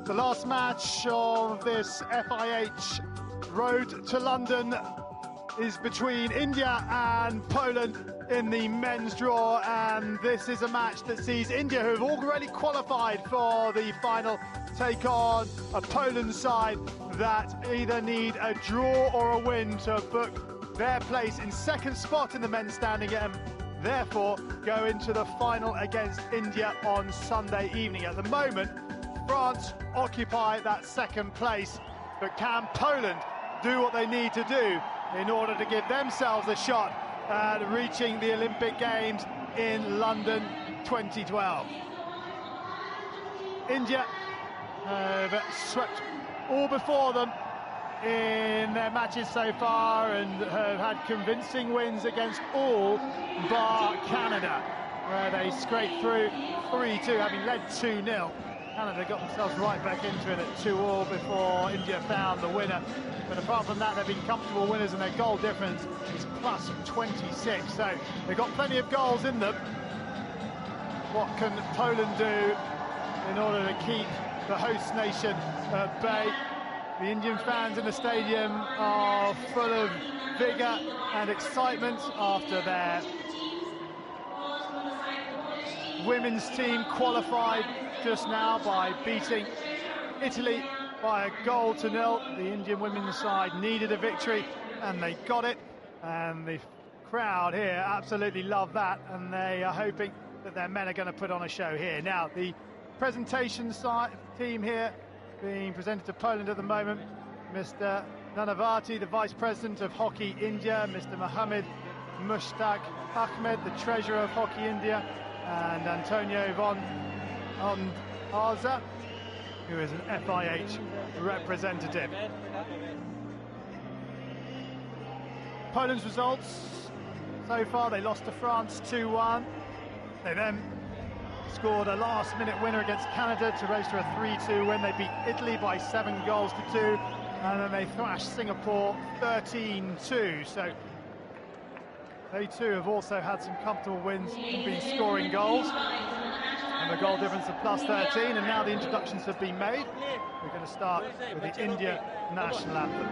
The last match of this FIH Road to London is between India and Poland in the men's draw, and this is a match that sees India, who have already qualified for the final, take on a Poland side that either need a draw or a win to book their place in second spot in the men's standing and therefore go into the final against India on Sunday evening. At the moment, France occupy that second place, but can Poland do what they need to do in order to give themselves a shot at reaching the Olympic Games in London 2012? India have swept all before them in their matches so far and have had convincing wins against all bar Canada, where they scraped through 3-2, having led 2-0. Canada got themselves right back into it at 2-2 before India found the winner. But apart from that, they've been comfortable winners, and their goal difference is plus 26. So they've got plenty of goals in them. What can Poland do in order to keep the host nation at bay? The Indian fans in the stadium are full of vigour and excitement after their women's team qualified just now by beating Italy by a 1-0. The Indian women's side needed a victory and they got it, and the crowd here absolutely love that, and they are hoping that their men are going to put on a show here. Now, the presentation side team here being presented to Poland at the moment: Mr. Nanavati, the Vice President of Hockey India, Mr. Mohammed Mushtaq Ahmed, the Treasurer of Hockey India, and Antonio von Arza, who is an FIH representative. Poland's results so far: they lost to France 2-1. They then scored a last-minute winner against Canada to register a 3-2 win. They beat Italy by 7-2, and then they thrashed Singapore 13-2. So they too have also had some comfortable wins and been scoring goals. And the goal difference of plus 13, and now the introductions have been made. We're going to start with the India national anthem.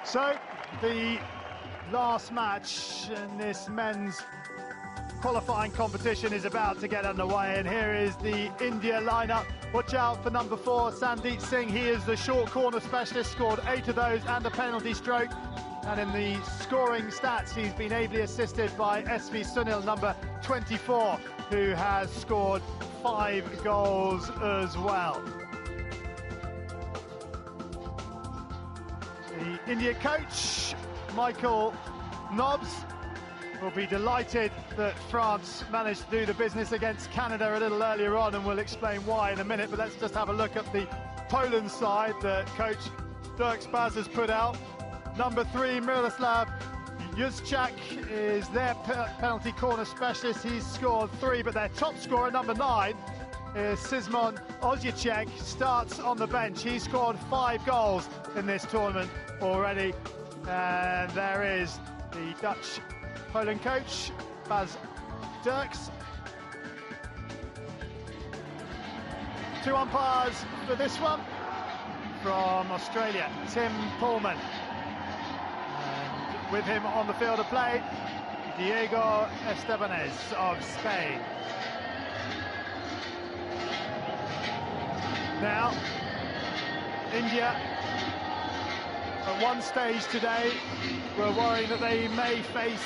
So the last match in this men's qualifying competition is about to get underway, and here is the India lineup. Watch out for number 4, Sandeep Singh. He is the short corner specialist, scored 8 of those and a penalty stroke. And in the scoring stats, he's been ably assisted by SV Sunil, number 24, who has scored 5 goals as well. The India coach, Michael Nobbs, will be delighted that France managed to do the business against Canada a little earlier on, and we'll explain why in a minute. But let's just have a look at the Poland side that coach Dirk Spaz has put out. Number 3, Miroslav Juszczak is their penalty corner specialist. He's scored 3, but their top scorer, number 9, is Szymon Ojciech, starts on the bench. He scored 5 goals in this tournament already. And there is the Dutch Poland coach, Bas Dirks. 2 umpires for this one. From Australia, Tim Pullman. And with him on the field of play, Diego Estebanez of Spain. Now, India, at one stage today, were worrying that they may face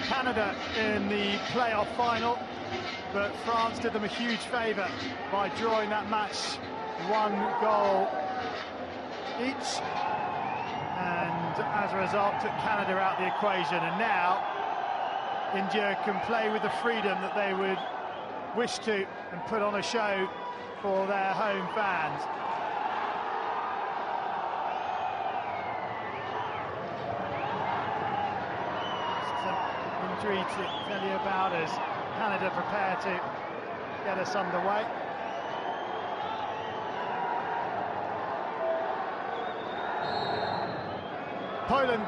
Canada in the playoff final, but France did them a huge favour by drawing that match 1 goal each, and as a result took Canada out the equation. And now India can play with the freedom that they would wish to and put on a show for their home fans. Some injury to tell you about as Canada prepare to get us underway. Poland,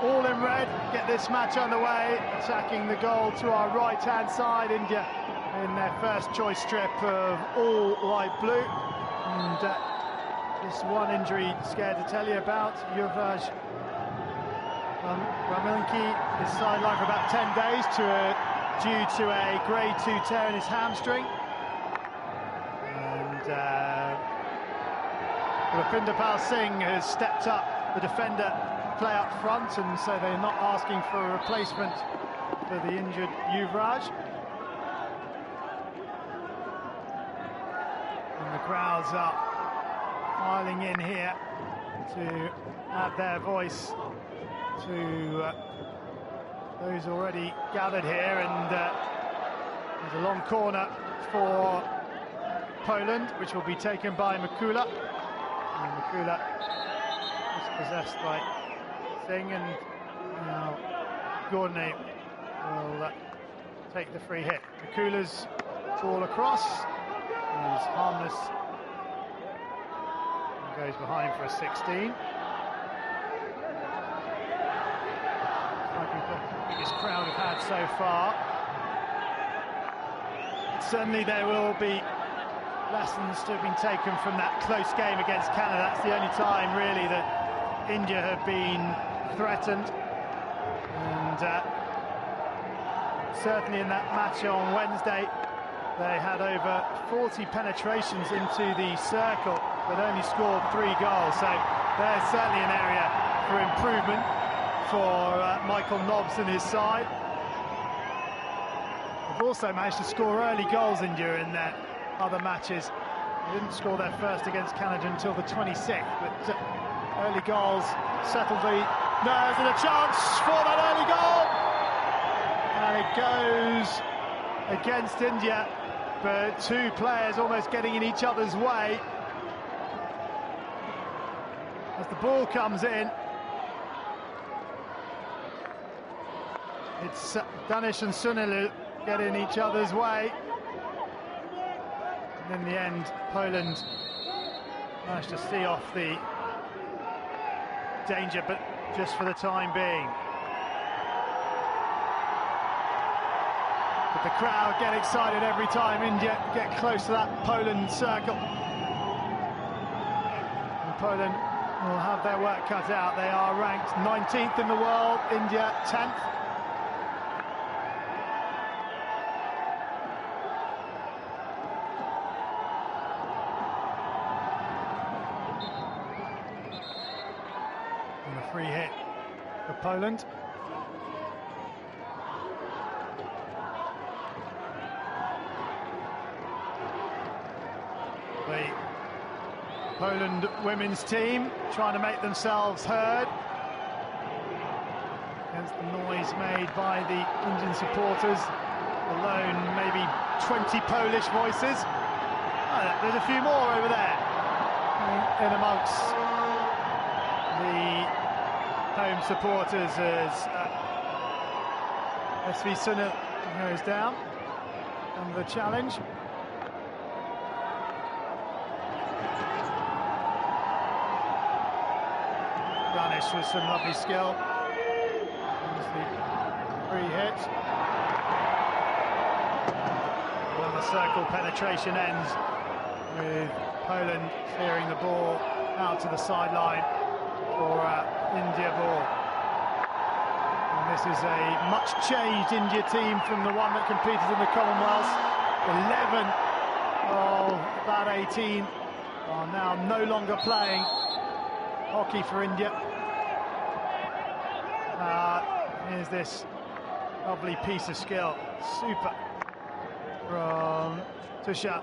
all in red, get this match underway, attacking the goal to our right-hand side. India in their first choice strip of all light blue. And this one injury scared to tell you about. Yuvraj Ramilinki is sidelined for about 10 days due to a grade 2 tear in his hamstring. And Rapinder Pal Singh has stepped up, the defender, play up front, and so they're not asking for a replacement for the injured Yuvraj. And the crowds are filing in here to add their voice to those already gathered here. And there's a long corner for Poland, which will be taken by Mikula. And Mikula is possessed by Singh, and now Gournay will take the free hit. Mikula's ball across is harmless and goes behind for a 16. The biggest crowd we've had so far. Certainly there will be lessons to have been taken from that close game against Canada. That's the only time really that India have been threatened, and certainly in that match on Wednesday they had over 40 penetrations into the circle but only scored 3 goals, so there's certainly an area for improvement for Michael Nobbs and his side. They've also managed to score early goals, India, in their other matches. They didn't score their first against Canada until the 26th, but early goals settled the nerves, and a chance for that early goal, and it goes against India, but 2 players almost getting in each other's way. As the ball comes in, it's Danish and Sunil get in each other's way. And in the end, Poland managed to see off the danger, but just for the time being. But the crowd get excited every time India get close to that Poland circle. And Poland will have their work cut out. They are ranked 19th in the world, India 10th. And a free hit for Poland. The Poland women's team trying to make themselves heard. against the noise made by the Indian supporters, alone maybe 20 Polish voices. Oh, there's a few more over there in amongst the home supporters as SV Sunil goes down under the challenge. Ganesh with some lovely skill. There's the free hit. And the circle penetration ends with Poland clearing the ball out to the sideline for India ball. And this is a much changed India team from the one that competed in the Commonwealth. 11 of that 18 are now no longer playing hockey for India. Here's this lovely piece of skill, super, from Tushar.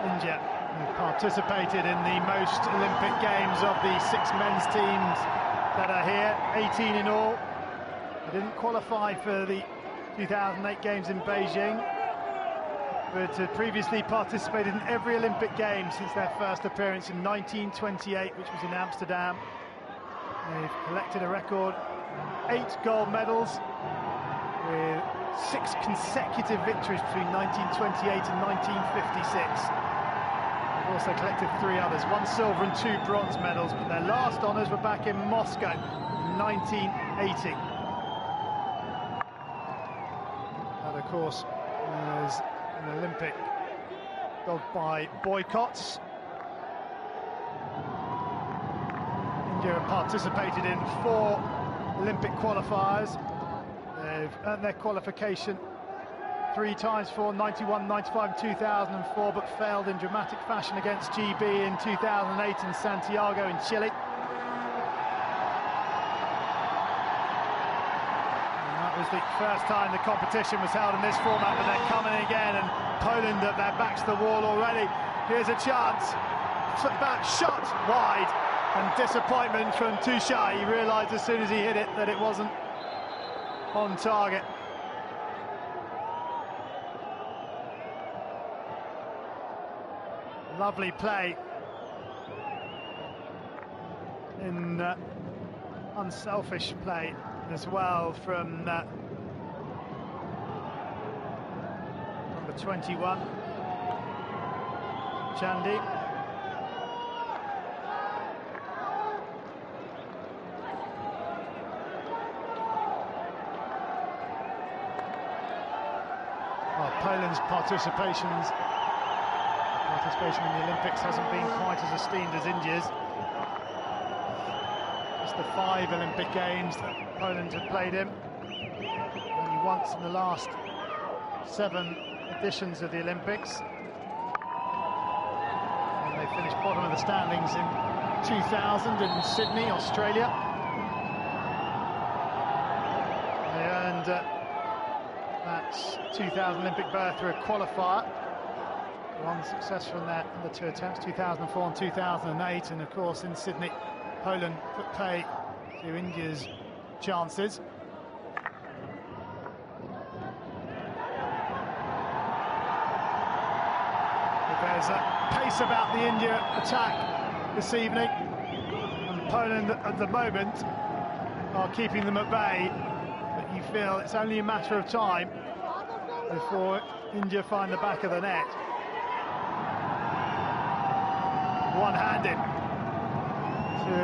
India participated in the most Olympic Games of the 6 men's teams that are here, 18 in all. They didn't qualify for the 2008 Games in Beijing, but had previously participated in every Olympic game since their first appearance in 1928, which was in Amsterdam. They've collected a record 8 gold medals with 6 consecutive victories between 1928 and 1956. They've also collected 3 others, 1 silver and 2 bronze medals, but their last honours were back in Moscow in 1980. That, of course, was an Olympic dogged by boycotts. India have participated in 4 Olympic qualifiers. They've earned their qualification 3 times for 91, 95 and 2004, but failed in dramatic fashion against GB in 2008 in Santiago in Chile. And that was the first time the competition was held in this format, but they're coming again, and Poland at their backs to the wall already. Here's a chance, back shot wide, and disappointment from Tushar. He realised as soon as he hit it that it wasn't on target. Lovely play in unselfish play as well from number 21, Chandy. Well, Poland's participation in the Olympics hasn't been quite as esteemed as India's. Just the 5 Olympic Games that Poland had played in. Only once in the last 7 editions of the Olympics. And they finished bottom of the standings in 2000 in Sydney, Australia. They earned that 2000 Olympic berth through a qualifier. Unsuccessful in their other 2 attempts, 2004 and 2008, and of course in Sydney, Poland put pay to India's chances. But there's a pace about the India attack this evening, and Poland at the moment are keeping them at bay, but you feel it's only a matter of time before India find the back of the net. One-handed to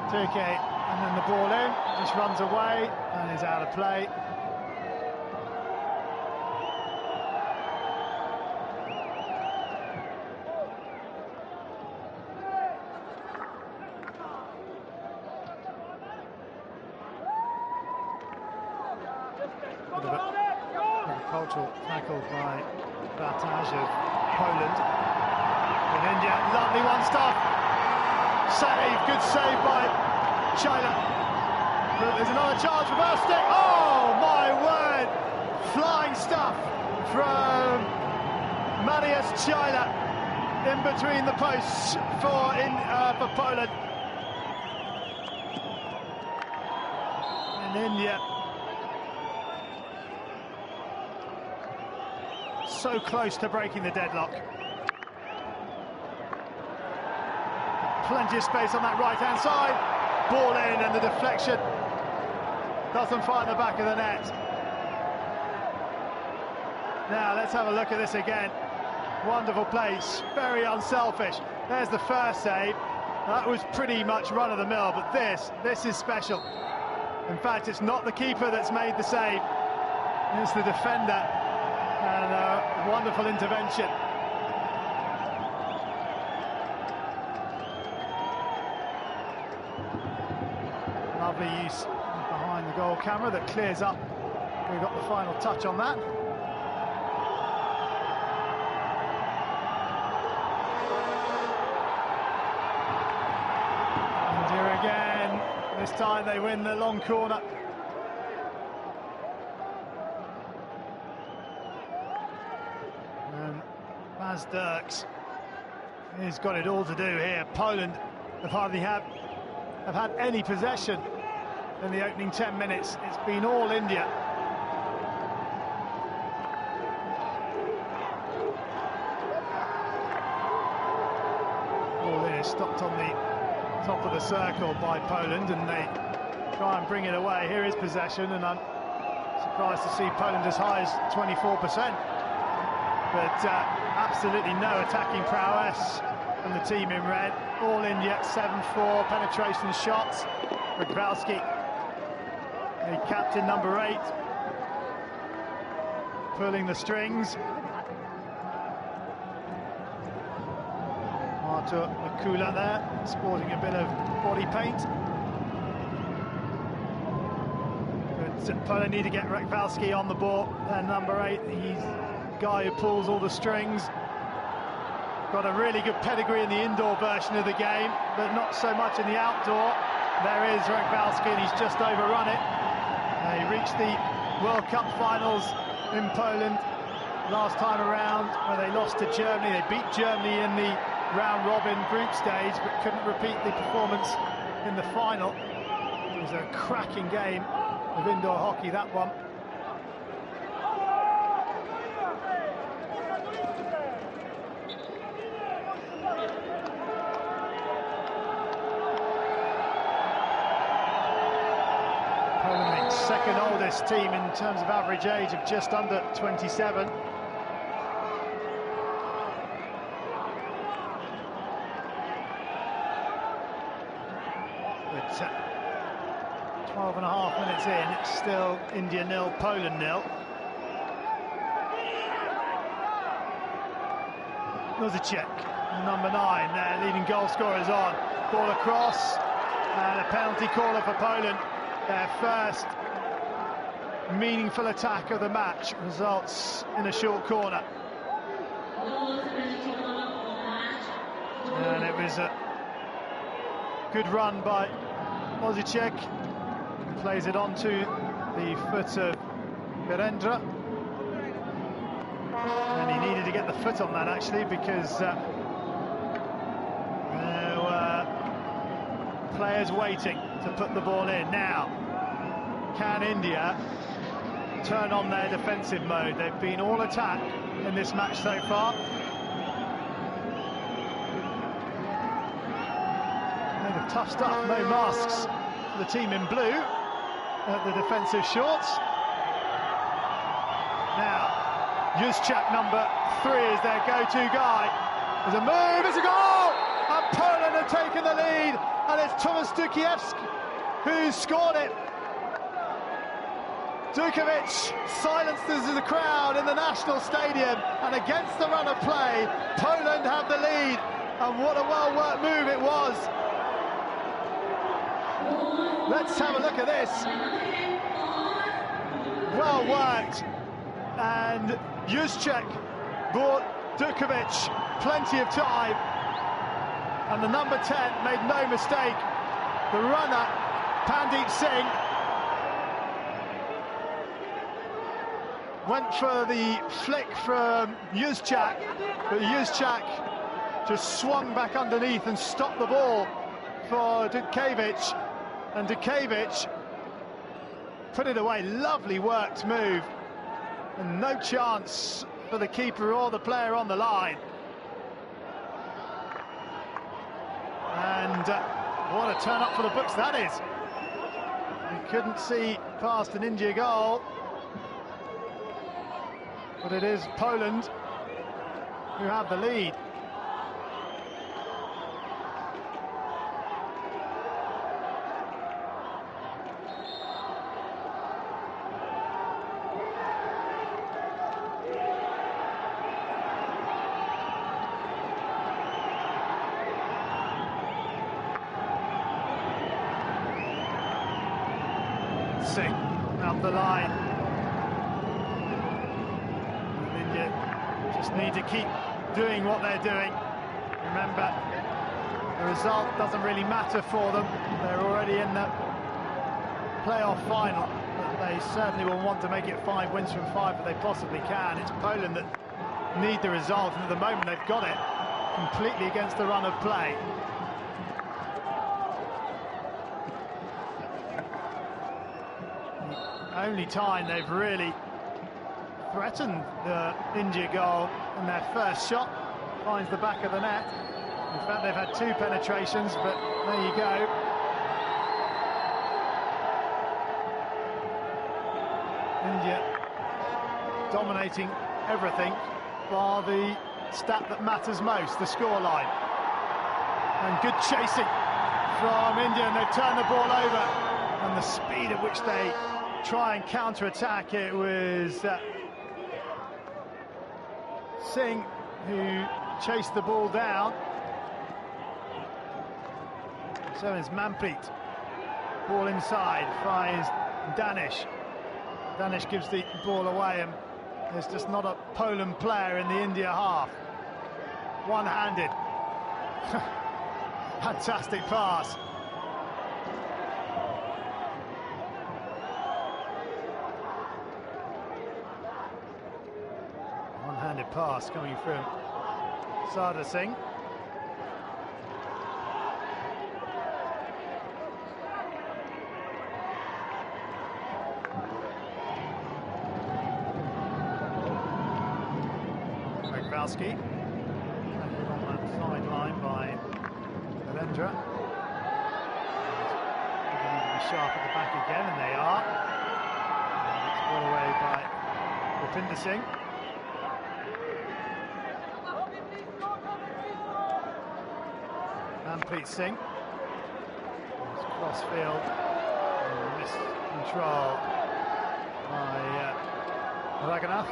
Turkey, and then the ball in, just runs away and is out of play. Agricultural tackle by Bataj of Poland. In India, lovely one-stop. save, good save by China. But there's another charge, reverse stick. Oh my word! Flying stuff from Mariusz China in between the posts for Poland. And India so close to breaking the deadlock. Plenty of space on that right-hand side. Ball in, and the deflection doesn't find the back of the net. Now let's have a look at this again. Wonderful place, very unselfish. There's the first save. That was pretty much run-of-the-mill, but this is special. In fact, it's not the keeper that's made the save. It's the defender, and a wonderful intervention. Lovely use behind the goal camera that clears up. We've got the final touch on that. India again. This time they win the long corner. And Baz Dirks has got it all to do here. Poland have hardly have had any possession in the opening 10 minutes. It's been all India. Ball is stopped on the top of the circle by Poland, and they try and bring it away. Here is possession, and I'm surprised to see Poland as high as 24%. But absolutely no attacking prowess from the team in red. All India, 7-4 penetration shots. Ragvalski, the captain, number 8, pulling the strings. Artur Makula there, sporting a bit of body paint. But Poland need to get Ragvalski on the ball. Then number 8, he's the guy who pulls all the strings. Got a really good pedigree in the indoor version of the game, but not so much in the outdoor. There is Ragvalski, and he's just overrun it. They reached the World Cup finals in Poland last time around, where they lost to Germany. They beat Germany in the round-robin group stage, but couldn't repeat the performance in the final. It was a cracking game of indoor hockey, that one. Second oldest team in terms of average age of just under 27. But 12 and a half minutes in, it's still India 0, Poland 0. Nosicek, number 9, their leading goal scorers on. Ball across, and a penalty caller for Poland. Their first meaningful attack of the match results in a short corner. And it was a good run by Nosicek. Plays it onto the foot of Virendra. And he needed to get the foot on that, actually, because there were players waiting to put the ball in. Now, can India turn on their defensive mode? They've been all attack in this match so far. Made of tough stuff, no masks for the team in blue at the defensive shorts. Now, Juszczyk, number 3, is their go-to guy. There's a move, it's a goal! And Poland have taken the lead, and it's Tomasz Dukiewski who's scored it. Dukovic silences the crowd in the National Stadium, and against the run of play, Poland have the lead, and what a well-worked move it was. Let's have a look at this. Well worked, and Juszczyk brought Dukovic plenty of time, And the number 10 made no mistake. The runner, Pandit Singh, went for the flick from Yuzchak, but Yuzchak just swung back underneath and stopped the ball for Dudkiewicz, and Dudkiewicz put it away. Lovely worked move, and no chance for the keeper or the player on the line. And what a turn up for the books that is. You couldn't see past an India goal, but it is Poland who have the lead. Singh up the line. And India just need to keep doing what they're doing. Remember, the result doesn't really matter for them. They're already in the playoff final, but they certainly will want to make it 5 wins from 5 if they possibly can. It's Poland that need the result, and at the moment they've got it completely against the run of play. Only time they've really threatened the India goal, and their first shot finds the back of the net. In fact, they've had 2 penetrations, but there you go. India dominating everything, bar the stat that matters most, the scoreline. And good chasing from India, and they've turned the ball over. And the speed at which they try and counter-attack, it was Singh who chased the ball down. So is Manpreet. Ball inside, finds Danish. Danish gives the ball away, and there's just not a Poland player in the India half. One-handed. Fantastic pass. One-handed pass coming from Sardar Singh. Kowalski on that sideline by Narendra. They need to be sharp at the back again, and they are. It's ball away by Rupinder Singh. Manpreet Singh. Cross field. Missed control by Raghunath.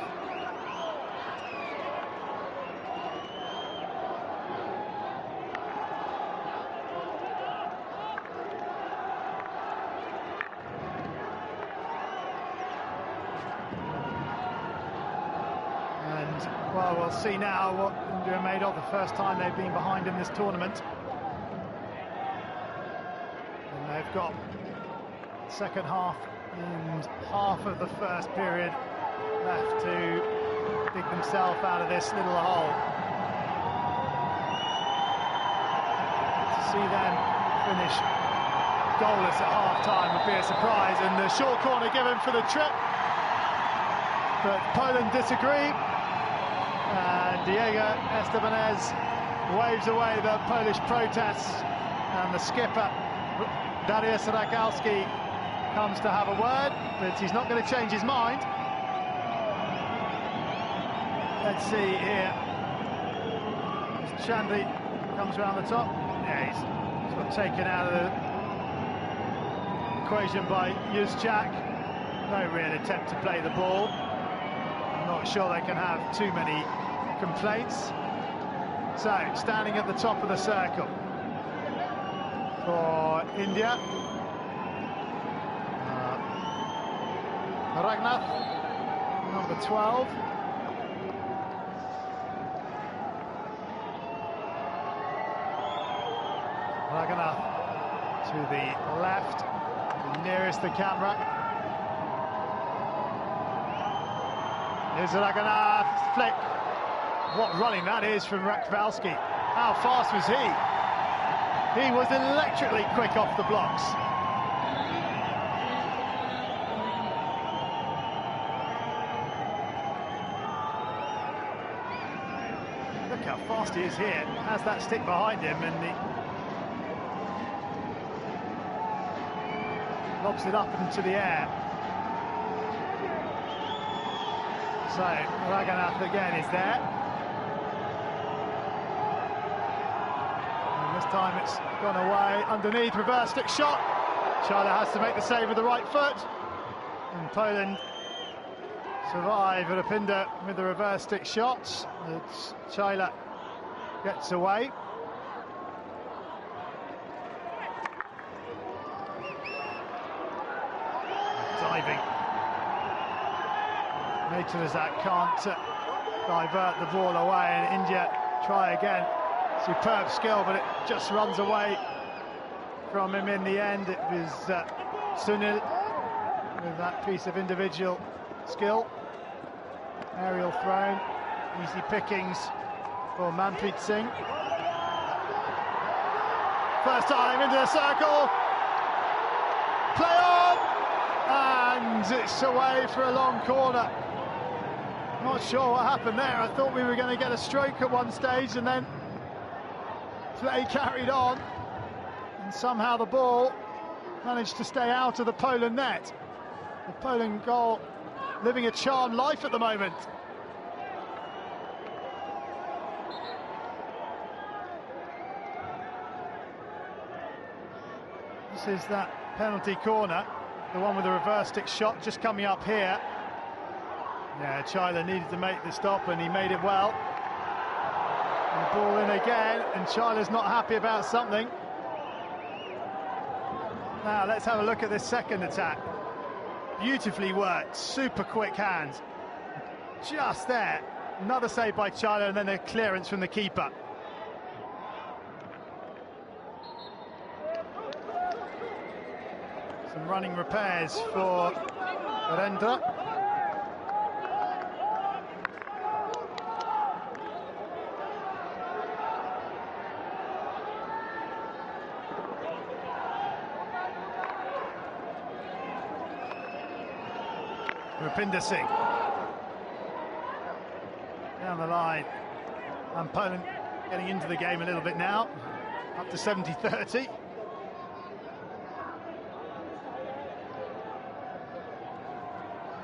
Well, we'll see now what India are made of. The first time they've been behind in this tournament. And they've got second half and half of the first period left to dig themselves out of this little hole. To see them finish goalless at half-time would be a surprise, and the short corner given for the trip. But Poland disagree. And Diego Estebanez waves away the Polish protests, and the skipper Dariusz Ragowski comes to have a word, but he's not going to change his mind. Let's see here. Chandri comes around the top. Yeah, he's got taken out of the equation by Yuzchak. No real attempt to play the ball. I'm not sure they can have too many complaints. So, standing at the top of the circle for India, Raghunath, number 12. Raghunath to the left, nearest the camera. Here's Raghunath, flick. What running that is from Rakvalski. How fast was he? He was electrically quick off the blocks. Look how fast he is here. Has that stick behind him, and he lobs it up into the air. So Raghunath again is there. And this time it's gone away. Underneath, reverse stick shot. China has to make the save with the right foot. And Poland survive Rapinda with the reverse stick shots. China gets away. Diving. Naturazak can't divert the ball away, and India try again. Superb skill, but it just runs away from him in the end. It was Sunil with that piece of individual skill. Aerial thrown, easy pickings for Manpreet Singh. First time into the circle, play on, and it's away for a long corner. Not sure what happened there. I thought we were going to get a stroke at one stage, and then play carried on, and somehow the ball managed to stay out of the Poland net. The Poland goal living a charmed life at the moment. This is that penalty corner, the one with the reverse stick shot just coming up here. Yeah, Chila needed to make the stop, and he made it well. And the ball in again, and Chila's not happy about something. Now let's have a look at this second attack. Beautifully worked, super quick hands. Just there, another save by Chila, and then a clearance from the keeper. Some running repairs for Rendra. Rapinda Singh down the line, and Poland getting into the game a little bit now, up to 70-30.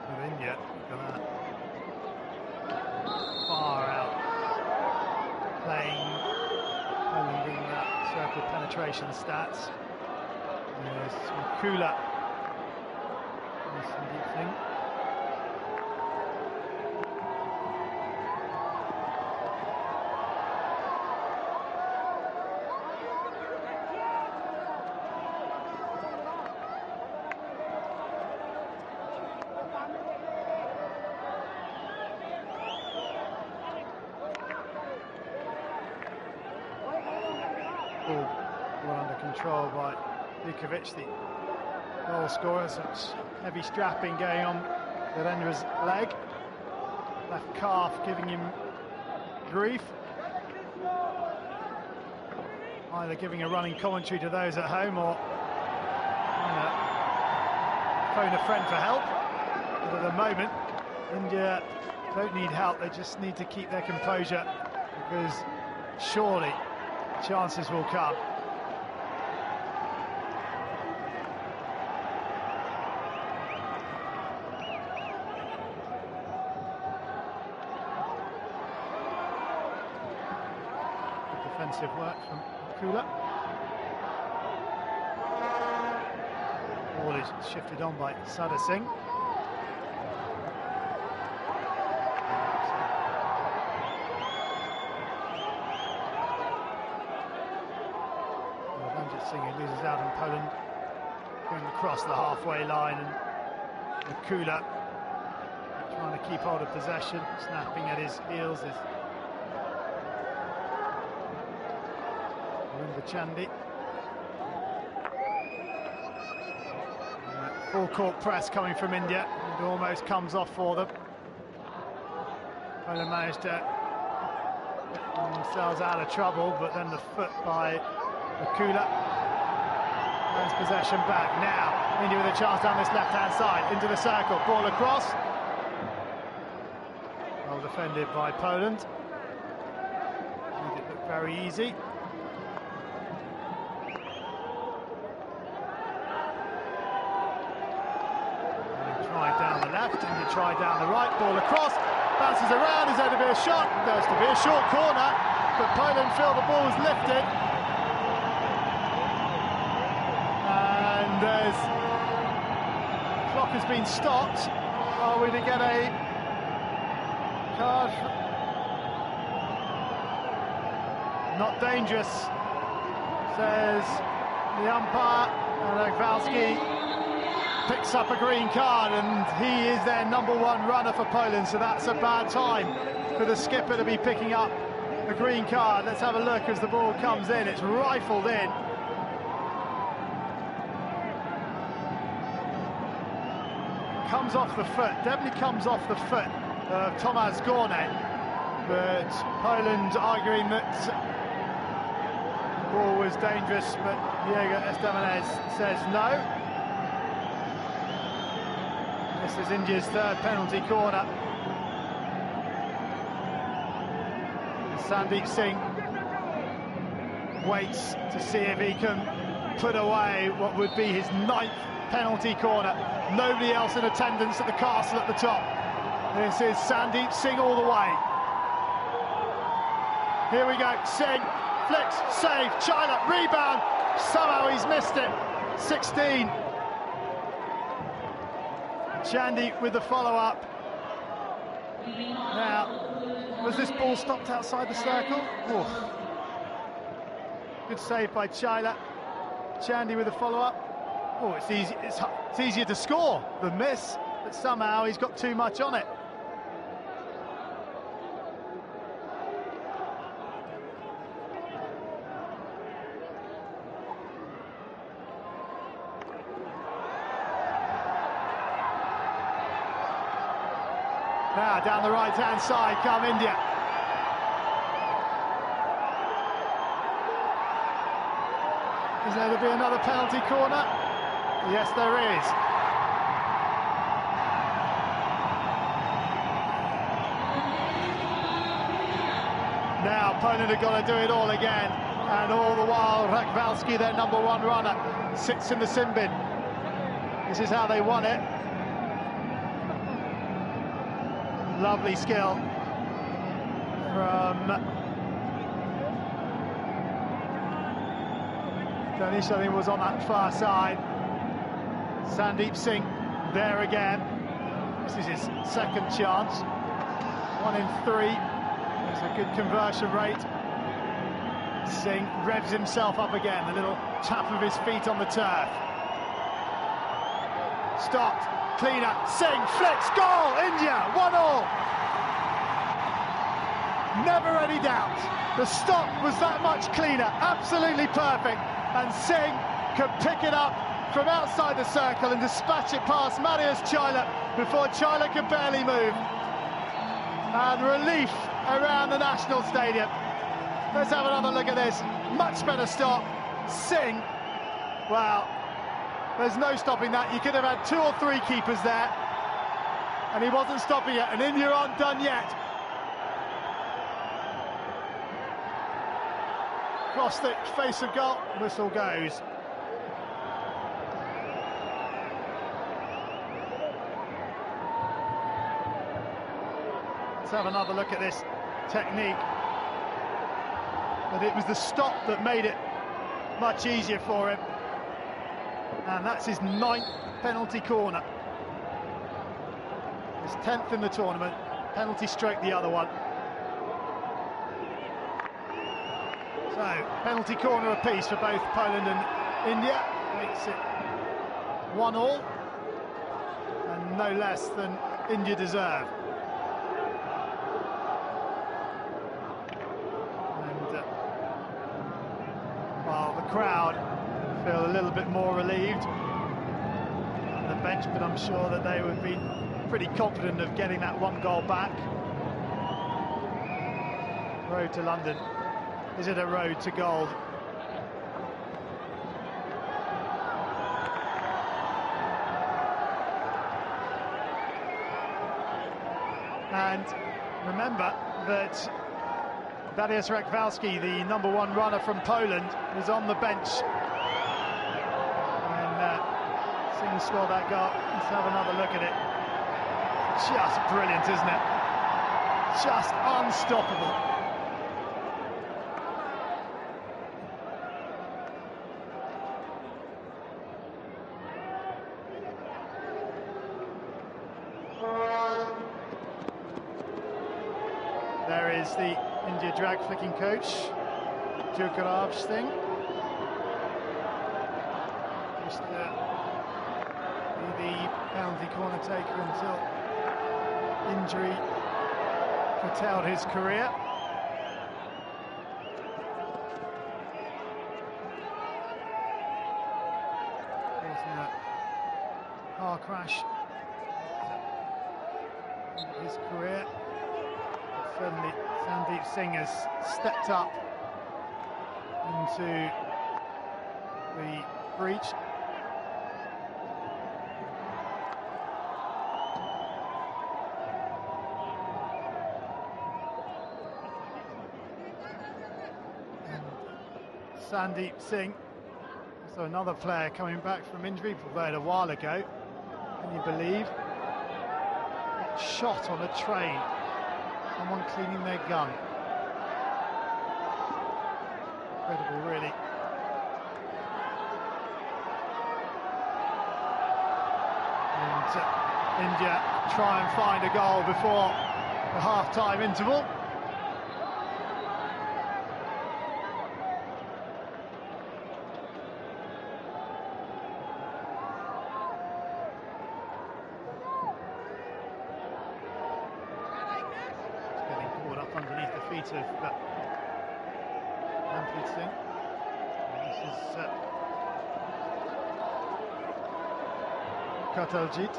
With India, look at that, far out, playing, Poland in that circle penetration stats. There's Makula, some deep thing. Well under control by Vukovic, the goal scorer. Such heavy strapping going on Virendra's leg. Left calf giving him grief. Either giving a running commentary to those at home, or phone a friend for help. But at the moment, India don't need help, they just need to keep their composure, because surely chances will come. Good defensive work from Kula. Ball is shifted on by Sada Singh. Singh loses out, and Poland going across the halfway line, and Kula trying to keep hold of possession, snapping at his heels is Chandi. Full court press coming from India. It almost comes off for them. Poland managed to get themselves out of trouble, but then the foot by Makula has possession back. Now, India with a chance down this left-hand side, into the circle, ball across. Well defended by Poland. Made it look very easy. Tried down the left, India tried down the right, ball across, bounces around, is there to be a shot? There's to be a short corner, but Poland feel the ball was lifted. And the clock has been stopped. Are we to get a card? Not dangerous, says the umpire, and Gvalski picks up a green card, and he is their #1 runner for Poland, so that's a bad time for the skipper to be picking up a green card. Let's have a look as the ball comes in. It's rifled in. Comes off the foot, definitely comes off the foot of Tomasz Gorney, but Poland arguing that the ball was dangerous, but Diego Estebanez says no. This is India's third penalty corner. Sandeep Singh waits to see if he can put away what would be his 9th penalty corner. Nobody else in attendance at the castle at the top. This is Sandeep Singh all the way. Here we go, Singh, flicks, save, China, rebound. Somehow he's missed it. 16. Chandy with the follow-up. Now, was this ball stopped outside the circle? Oof. Good save by Chila. Chandy with the follow-up. Oh, it's easy. It's easier to score than miss, but somehow he's got too much on it. Now down the right-hand side come India. Is there to be another penalty corner? Yes, there is. Now Poland are going to do it all again, and all the while Gvalski, their #1 runner, sits in the sin bin. This is how they won it. Lovely skill from Danish, I think, was on that far side. Sandeep Singh there again. This is his second chance. 1 in 3. There's a good conversion rate. Singh revs himself up again. A little tap of his feet on the turf. Stopped. Cleaner, Singh, flicks, goal, India, 1-1. Never any doubt. The stop was that much cleaner, absolutely perfect. And Singh could pick it up from outside the circle and dispatch it past Marius Chila before Chila could barely move. And relief around the National Stadium. Let's have another look at this. Much better stop. Singh, wow. There's no stopping that. You could have had 2 or 3 keepers there, and he wasn't stopping it, and India aren't done yet. Across the face of goal, whistle goes. Let's have another look at this technique. But it was the stop that made it much easier for him. And that's his 9th penalty corner. His 10th in the tournament. Penalty stroke the other one. So, penalty corner apiece for both Poland and India. Makes it 1-1. And no less than India deserve. And while the crowd feel a little bit more relieved, the bench, but I'm sure that they would be pretty confident of getting that 1 goal back. Road to London. Is it a road to gold? And remember that Dariusz Rekvalski, the #1 runner from Poland, is on the bench. And Singh scored that goal. Let's have another look at it. Just brilliant, isn't it? Just unstoppable. There is the India drag flicking coach, Jugaraj Singh. Used to be the penalty corner taker until injury curtailed his career. Car crash in his career. Suddenly, Sandeep Singh has stepped up into the breach. And Sandeep Singh, so another player coming back from injury, played a while ago. Can you believe? Shot on a train. Someone cleaning their gun. Incredible, really. And India try and find a goal before the half-time interval. Underneath the feet of Manpreet Singh. This is Kataljit.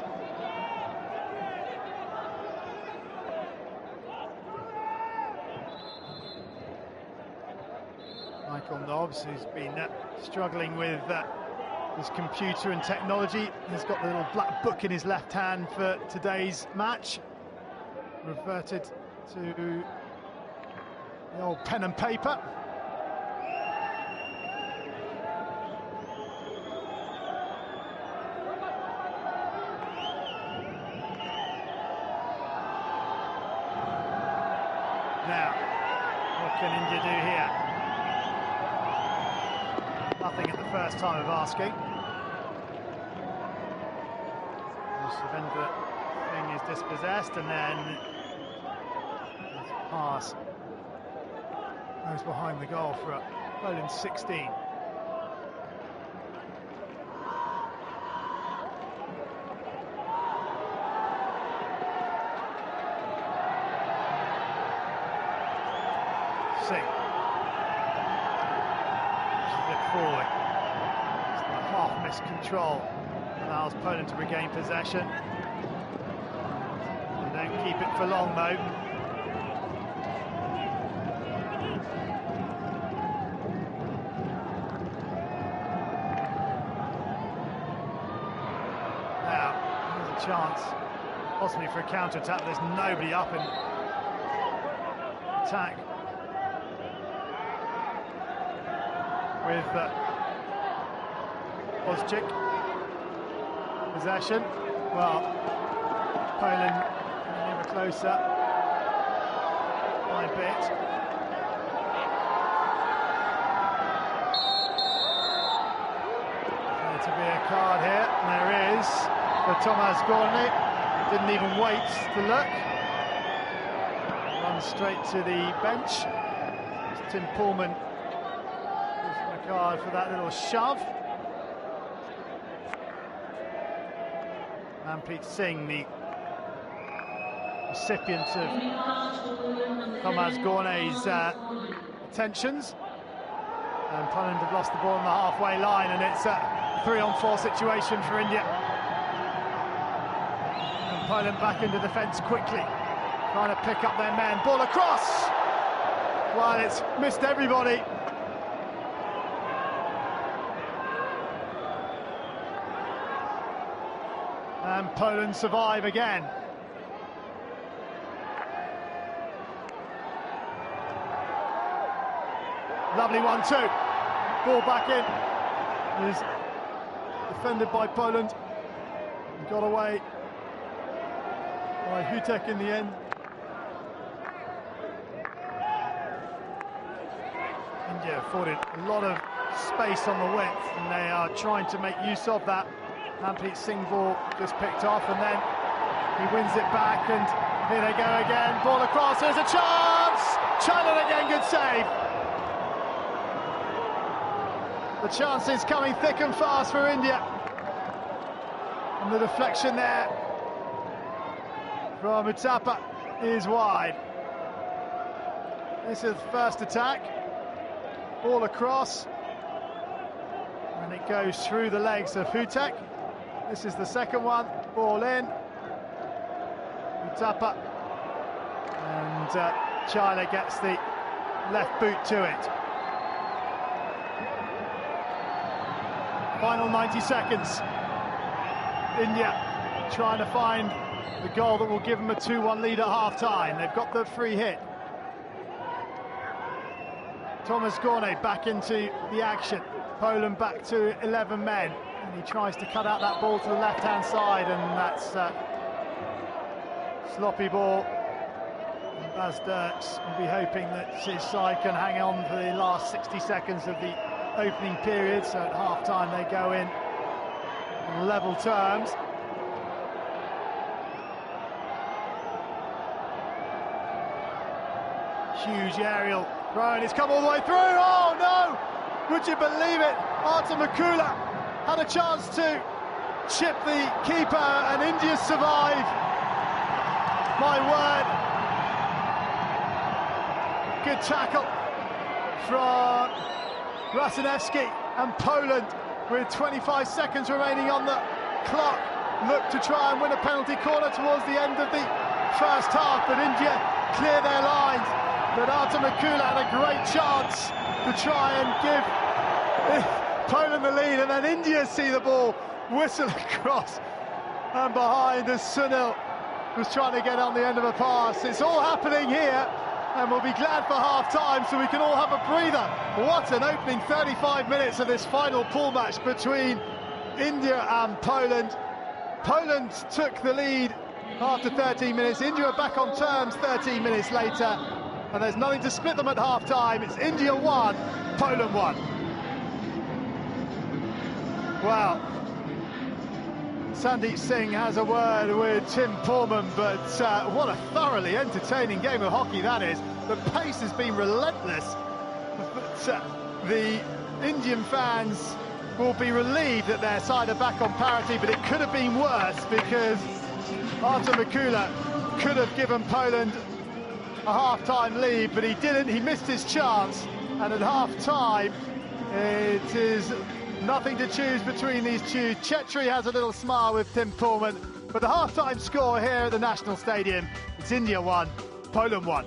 Michael Nobbs, who's been struggling with his computer and technology, has got the little black book in his left hand for today's match. Reverted to the old pen and paper. Now, what can India do here? Nothing at the first time of asking. Surrender thing is dispossessed, and then pass goes behind the goal for Poland 16. Singh. Slip forward. It's the half-missed control. Allows Poland to regain possession. They don't keep it for long, though. Chance, possibly for a counter-attack. There's nobody up in attack with Ozchik. Possession. Well, Poland never closer by a bit. There's to be a card here, and there is. For Tomas Gorny, didn't even wait to look. Runs straight to the bench. Tim Pullman gives him a card for that little shove. Manpreet Singh, the recipient of Tomas Gorny's attentions. And Poland have lost the ball on the halfway line, and it's a 3-on-4 situation for India. Poland back into defence quickly, trying to pick up their men. Ball across! Well, it's missed everybody. And Poland survive again. Lovely 1-2. Ball back in. Is defended by Poland. Got away by Hutek in the end. India afforded a lot of space on the width, and they are trying to make use of that. Manpreet Singh ball just picked off, and then he wins it back, and here they go again. Ball across, there's a chance! China again, good save. The chances coming thick and fast for India. And the deflection there from Uthappa is wide. This is the first attack. Ball across. And it goes through the legs of Hutek. This is the second one. Ball in. Uthappa. And China gets the left boot to it. Final 90 seconds. India trying to find the goal that will give them a 2-1 lead at half-time. They've got the free hit. Thomas Gorney back into the action. Poland back to 11 men. And he tries to cut out that ball to the left-hand side, and that's sloppy ball. And Bas Dirks will be hoping that his side can hang on for the last 60 seconds of the opening period, so at half-time they go in on level terms. Huge aerial throw, and it's come all the way through. Oh no! Would you believe it? Artem Akula had a chance to chip the keeper, and India survive. My word. Good tackle from Rasinewski, and Poland, with 25 seconds remaining on the clock, look to try and win a penalty corner towards the end of the first half, but India clear their lines. But Artem Akula had a great chance to try and give Poland the lead, and then India see the ball whistle across and behind as Sunil was trying to get on the end of a pass. It's all happening here, and we'll be glad for half-time so we can all have a breather. What an opening 35 minutes of this final pool match between India and Poland. Poland took the lead after 13 minutes. India are back on terms 13 minutes later, and there's nothing to split them at half-time. It's India 1, Poland 1. Well, Sandeep Singh has a word with Tim Pullman, but what a thoroughly entertaining game of hockey that is. The pace has been relentless, but the Indian fans will be relieved that their side are back on parity, but it could have been worse, because Artem Akula could have given Poland a half-time lead, but he didn't. He missed his chance, and at half-time it is nothing to choose between these two. Chetri has a little smile with Tim Pullman, but the half-time score here at the National Stadium, it's India 1, Poland 1.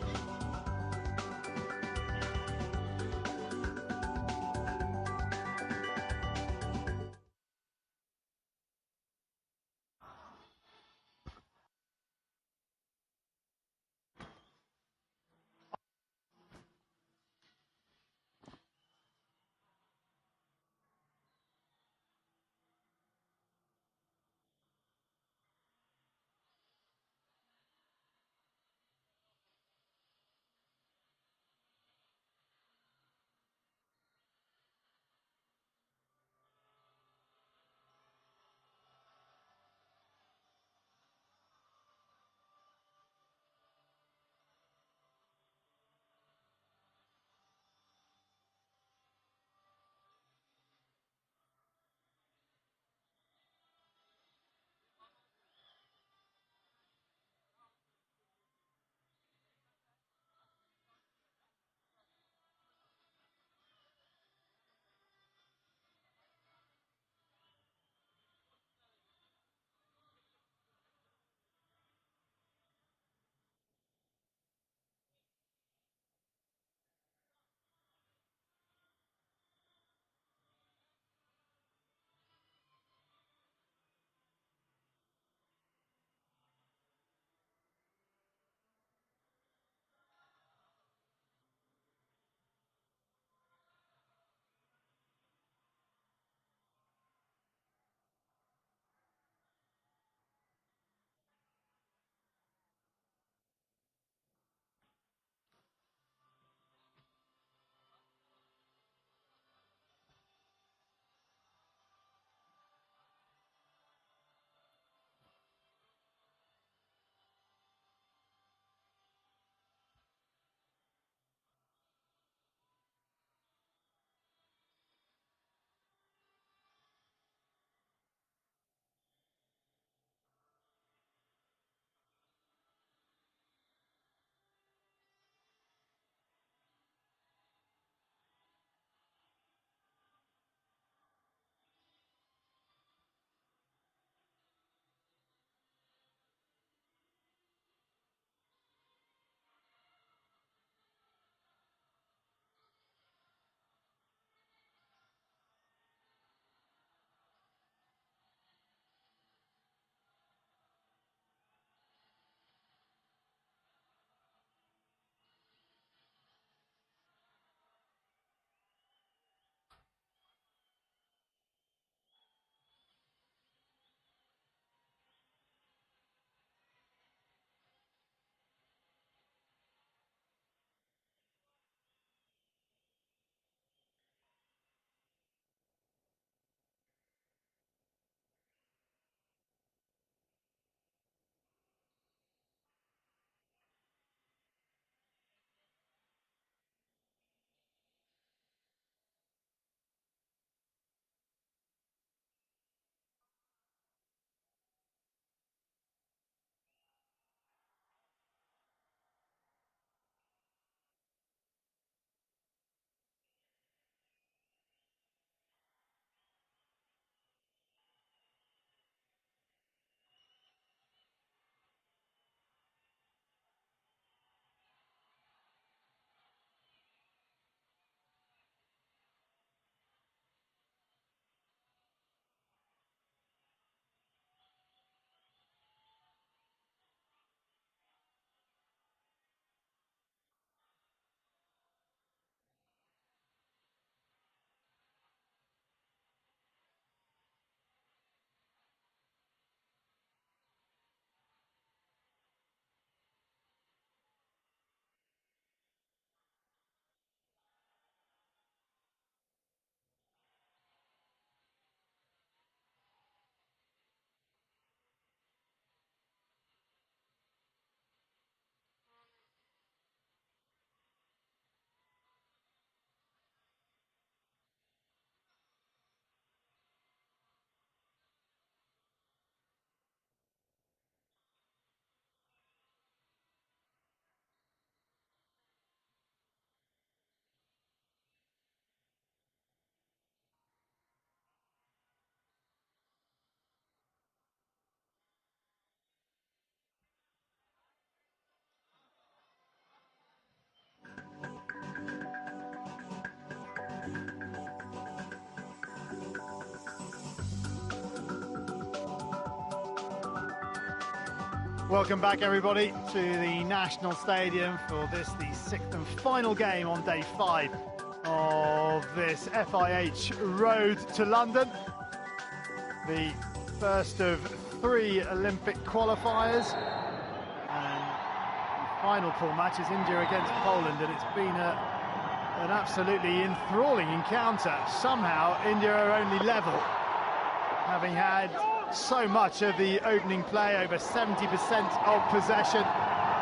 Welcome back, everybody, to the National Stadium for this, the 6th and final game on day 5 of this FIH Road to London. The first of 3 Olympic qualifiers. And the final 4 matches, India against Poland, and it's been an absolutely enthralling encounter. Somehow, India are only level, having had so much of the opening play, over 70% of possession,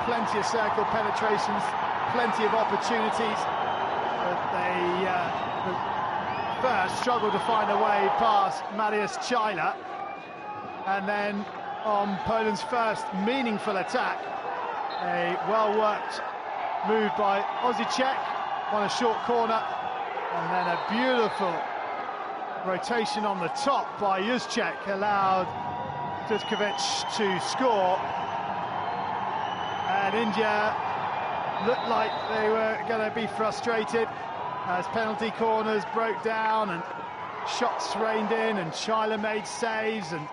plenty of circle penetrations, plenty of opportunities, but they first struggled to find a way past Mariusz Chila, and then on Poland's first meaningful attack, a well-worked move by Ozicek on a short corner, and then a beautiful rotation on the top by Juszczyk allowed Tutkovic to score, and India looked like they were going to be frustrated as penalty corners broke down and shots rained in and Chila made saves, and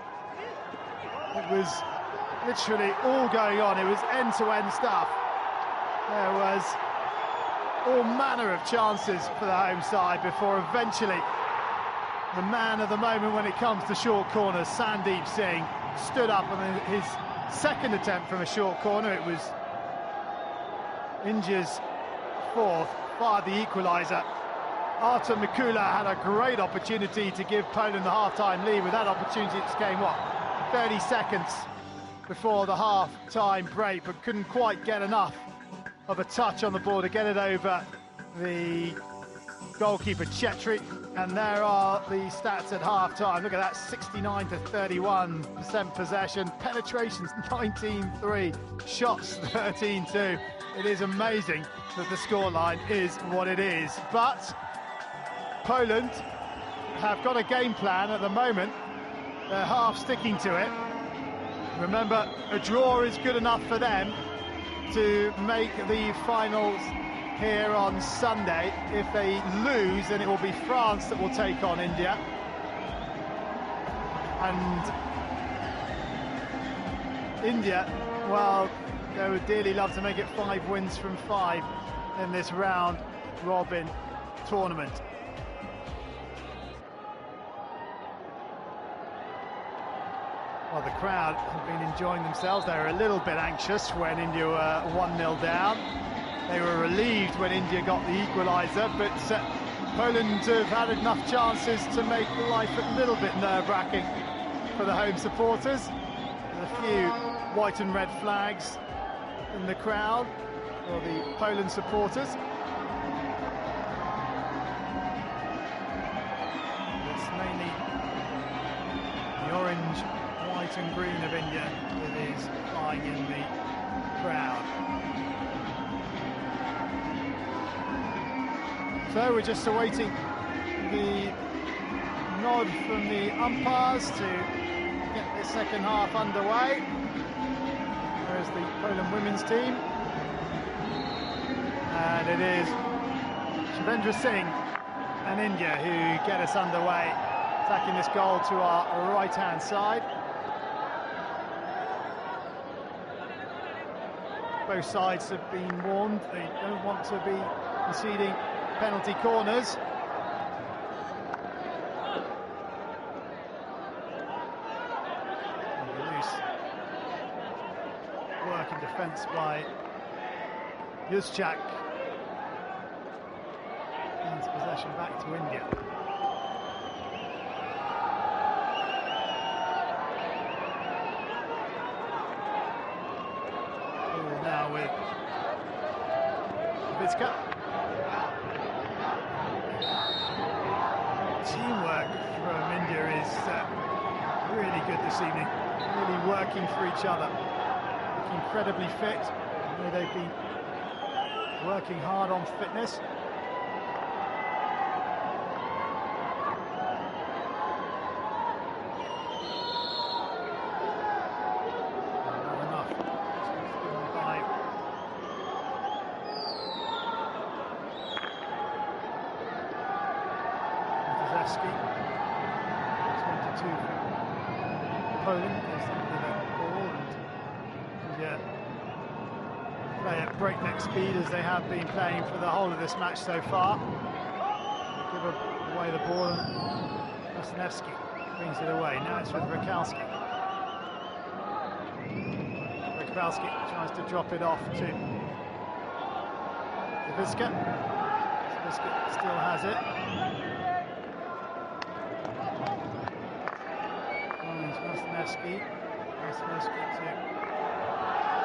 it was literally all going on. It was end-to-end stuff. There was all manner of chances for the home side before eventually the man of the moment when it comes to short corners, Sandeep Singh, stood up on his second attempt from a short corner. It was India's 4th, fired the equaliser. Artem Mikula had a great opportunity to give Poland the half-time lead. With that opportunity, it came, 30 seconds before the half-time break, but couldn't quite get enough of a touch on the ball to get it over the goalkeeper Chetri. And there are the stats at half-time. Look at that, 69 to 31% possession, penetrations 19-3, shots 13-2. It is amazing that the scoreline is what it is. But Poland have got a game plan at the moment. They're half sticking to it. Remember, a draw is good enough for them to make the finals here on Sunday. If they lose, then it will be France that will take on India. And India, well, they would dearly love to make it 5 wins from 5 in this round robin tournament. Well, the crowd have been enjoying themselves. They were a little bit anxious when India were 1-0 down. They were relieved when India got the equaliser, but Poland have had enough chances to make life a little bit nerve-wracking for the home supporters. There's a few white and red flags in the crowd for the Poland supporters. It's mainly the orange, white and green of India that is flying in the crowd. So we're just awaiting the nod from the umpires to get the second half underway. There's the Poland women's team. And it is Shivendra Singh and India who get us underway, attacking this goal to our right-hand side. Both sides have been warned. They don't want to be conceding penalty corners. Loose work in defence by Juszczyk. Hands possession back to India. Now with Vizca. Teamwork from India is really good this evening. Really working for each other. Looking incredibly fit. I know they've been working hard on fitness. Poland, there's something that ball and India play at breakneck speed as they have been playing for the whole of this match so far. Give away the ball and Wasinewski brings it away. Now it's with Rakowski. Rakowski tries to drop it off to Zawiska. Zawiska still has it. Wasinewski to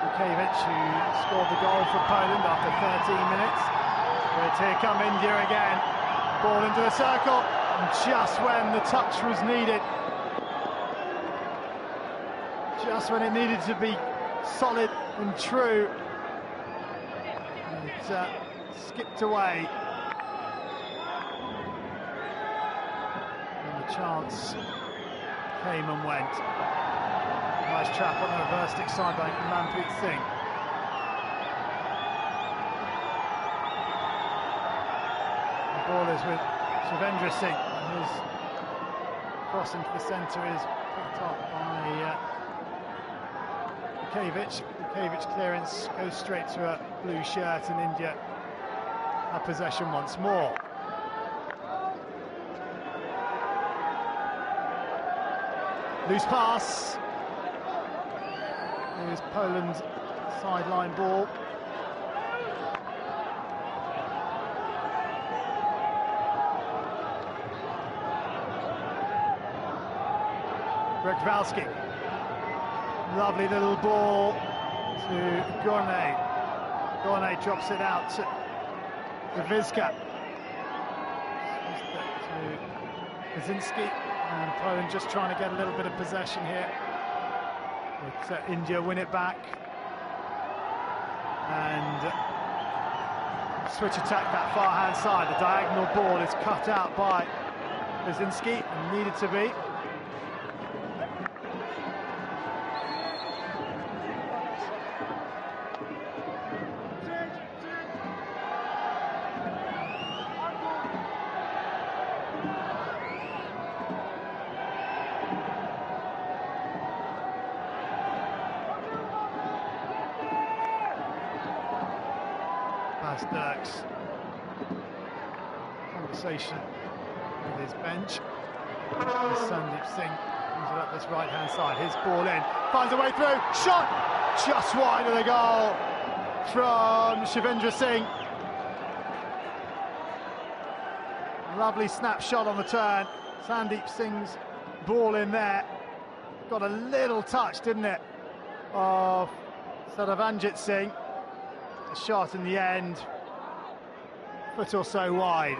Vukovic, who scored the goal for Poland after 13 minutes. But here come India again. Ball into the circle, and just when the touch was needed, just when it needed to be solid and true, it skipped away. And the chance came and went. Nice trap on the reverse stick side by Manpreet Singh. The ball is with Shivendra Singh, and his cross into the centre is picked up by Vukovic. Vukovic clearance goes straight to a blue shirt, and India have possession once more. Loose pass. Here's Poland's sideline ball. Rekvalski. Lovely little ball to Gornay. Gornay drops it out to Zawiska. To Kaczynski. And Poland just trying to get a little bit of possession here. But India win it back. And switch attack that far hand side. The diagonal ball is cut out by Kaczynski and needed to be. Dirks conversation with his bench. Sandeep Singh brings it up this right hand side. His ball in, finds a way through, shot just wide of the goal from Shivendra Singh. Lovely snapshot on the turn. Sandeep Singh's ball in there. Got a little touch, didn't it, of Sadavanjit Singh. A shot in the end, foot or so wide.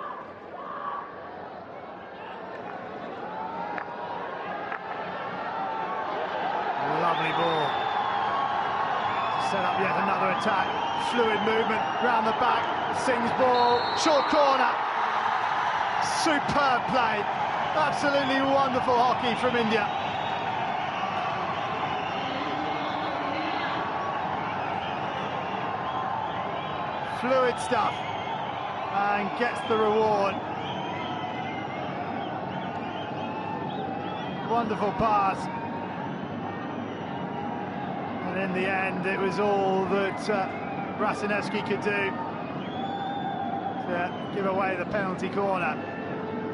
Lovely ball to set up yet another attack. Fluid movement round the back. Singh's ball, short corner. Superb play. Absolutely wonderful hockey from India. Fluid stuff, and gets the reward. Wonderful pass, and in the end it was all that Wasinewski could do to give away the penalty corner.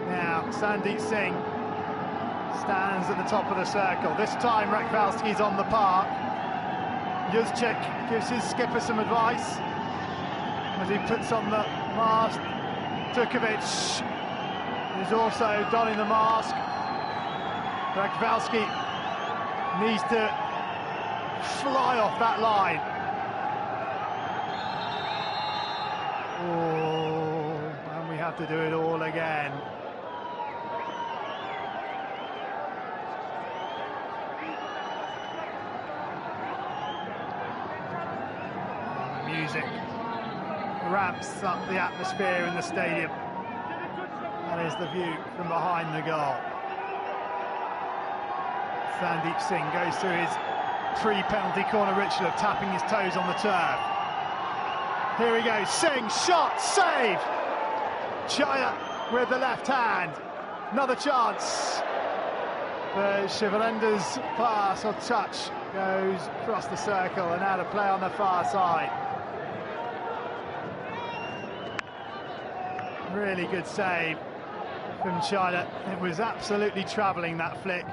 Now Sandeep Singh stands at the top of the circle. This time Rekvalski's on the park. Juszczyk gives his skipper some advice as he puts on the mask. Vukovic is also donning the mask. Rekvalski needs to fly off that line. Oh, and we have to do it all again. And the music ramps up the atmosphere in the stadium. That is the view from behind the goal. Sandeep Singh goes through his pre-penalty corner ritual of tapping his toes on the turf. Here he goes, Singh, shot, save! Chaya with the left hand. Another chance. Shivarendra's pass or touch goes across the circle and out of play on the far side. Really good save from China. It was absolutely travelling, that flick,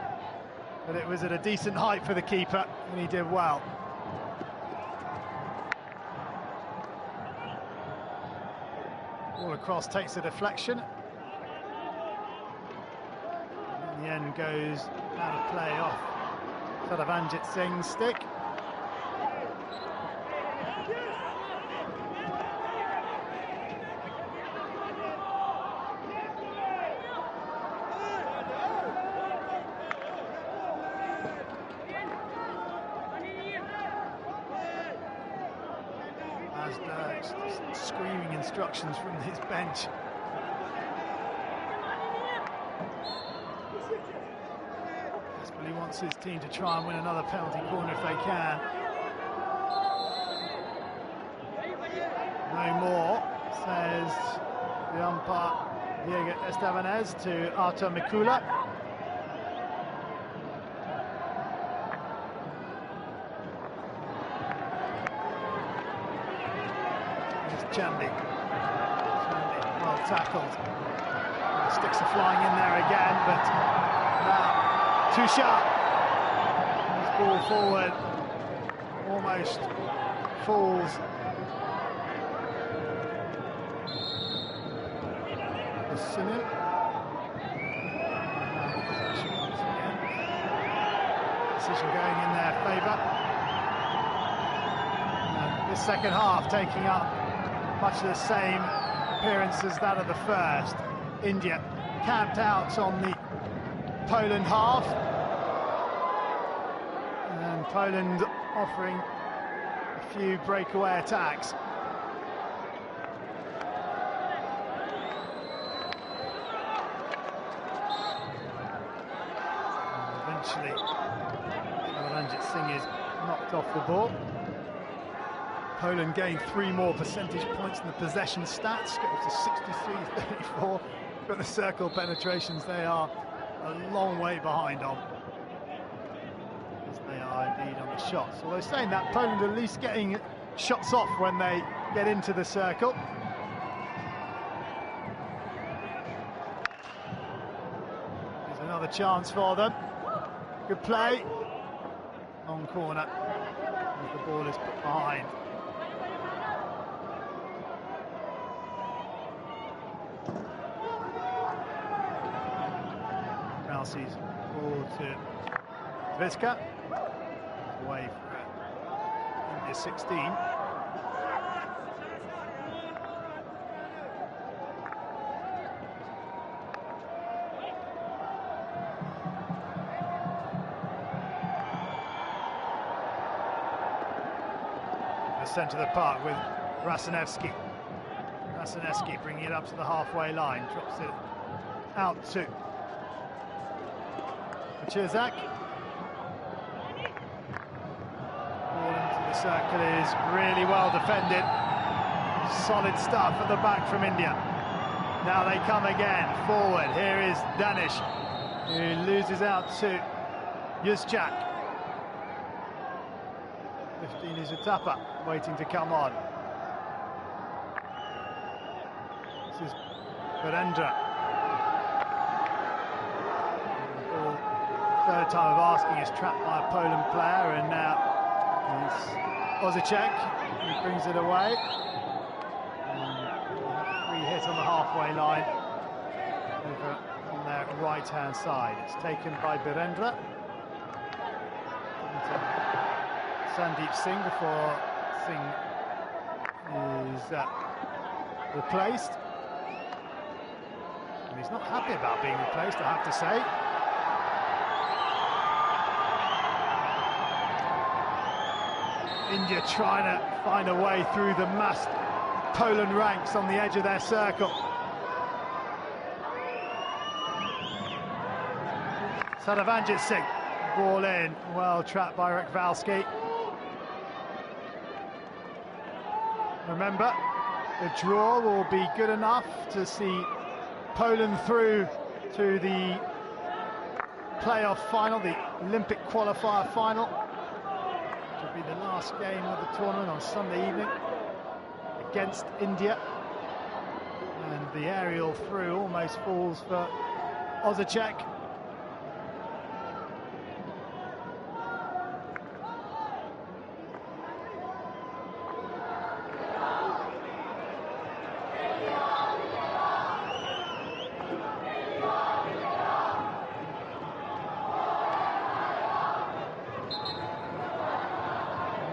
but it was at a decent height for the keeper and he did well. All across, takes a deflection. In the end goes out of play off Sadavanjit Singh's stick. Screaming instructions from his bench. Desperately wants his team to try and win another penalty corner if they can. No more, says the umpire Diego Estebanez to Artur Mikula. Chandy, well tackled. Sticks are flying in there again, but now too sharp. His ball forward, almost falls. Sunil. Decision going in their favour. This second half taking up much the same appearance as that of the first. India camped out on the Poland half, and Poland offering a few breakaway attacks. And eventually, Ranjit Singh is knocked off the ball. Poland gained 3 more percentage points in the possession stats, goes to 63-34, but the circle penetrations they are a long way behind on, as they are indeed on the shots. Although saying that, Poland at least getting shots off when they get into the circle. There's another chance for them. Good play. Long corner, as the ball is put behind. Sees ball to Viska, away for India 16. The centre of the park with Rasanevski. Rasanevski bringing it up to the halfway line, drops it out to Chizak. Ball into the circle is really well defended. Solid stuff at the back from India. Now they come again forward. Here is Danish, who loses out to Yuschak. 15 is Utapa, waiting to come on. This is Virendra. Third time of asking is trapped by a Poland player, and now it's Ozicek who brings it away. Free hit on the halfway line over on their right-hand side. It's taken by Birendra. Sandeep Singh before Singh is replaced. And he's not happy about being replaced, I have to say. India trying to find a way through the massed Poland ranks on the edge of their circle. Sadavanjit Singh, ball in, well trapped by Rekvalski. Remember, the draw will be good enough to see Poland through to the playoff final, the Olympic qualifier final, which will be the last game of the tournament on Sunday evening against India. And the aerial through almost falls for Ozachek.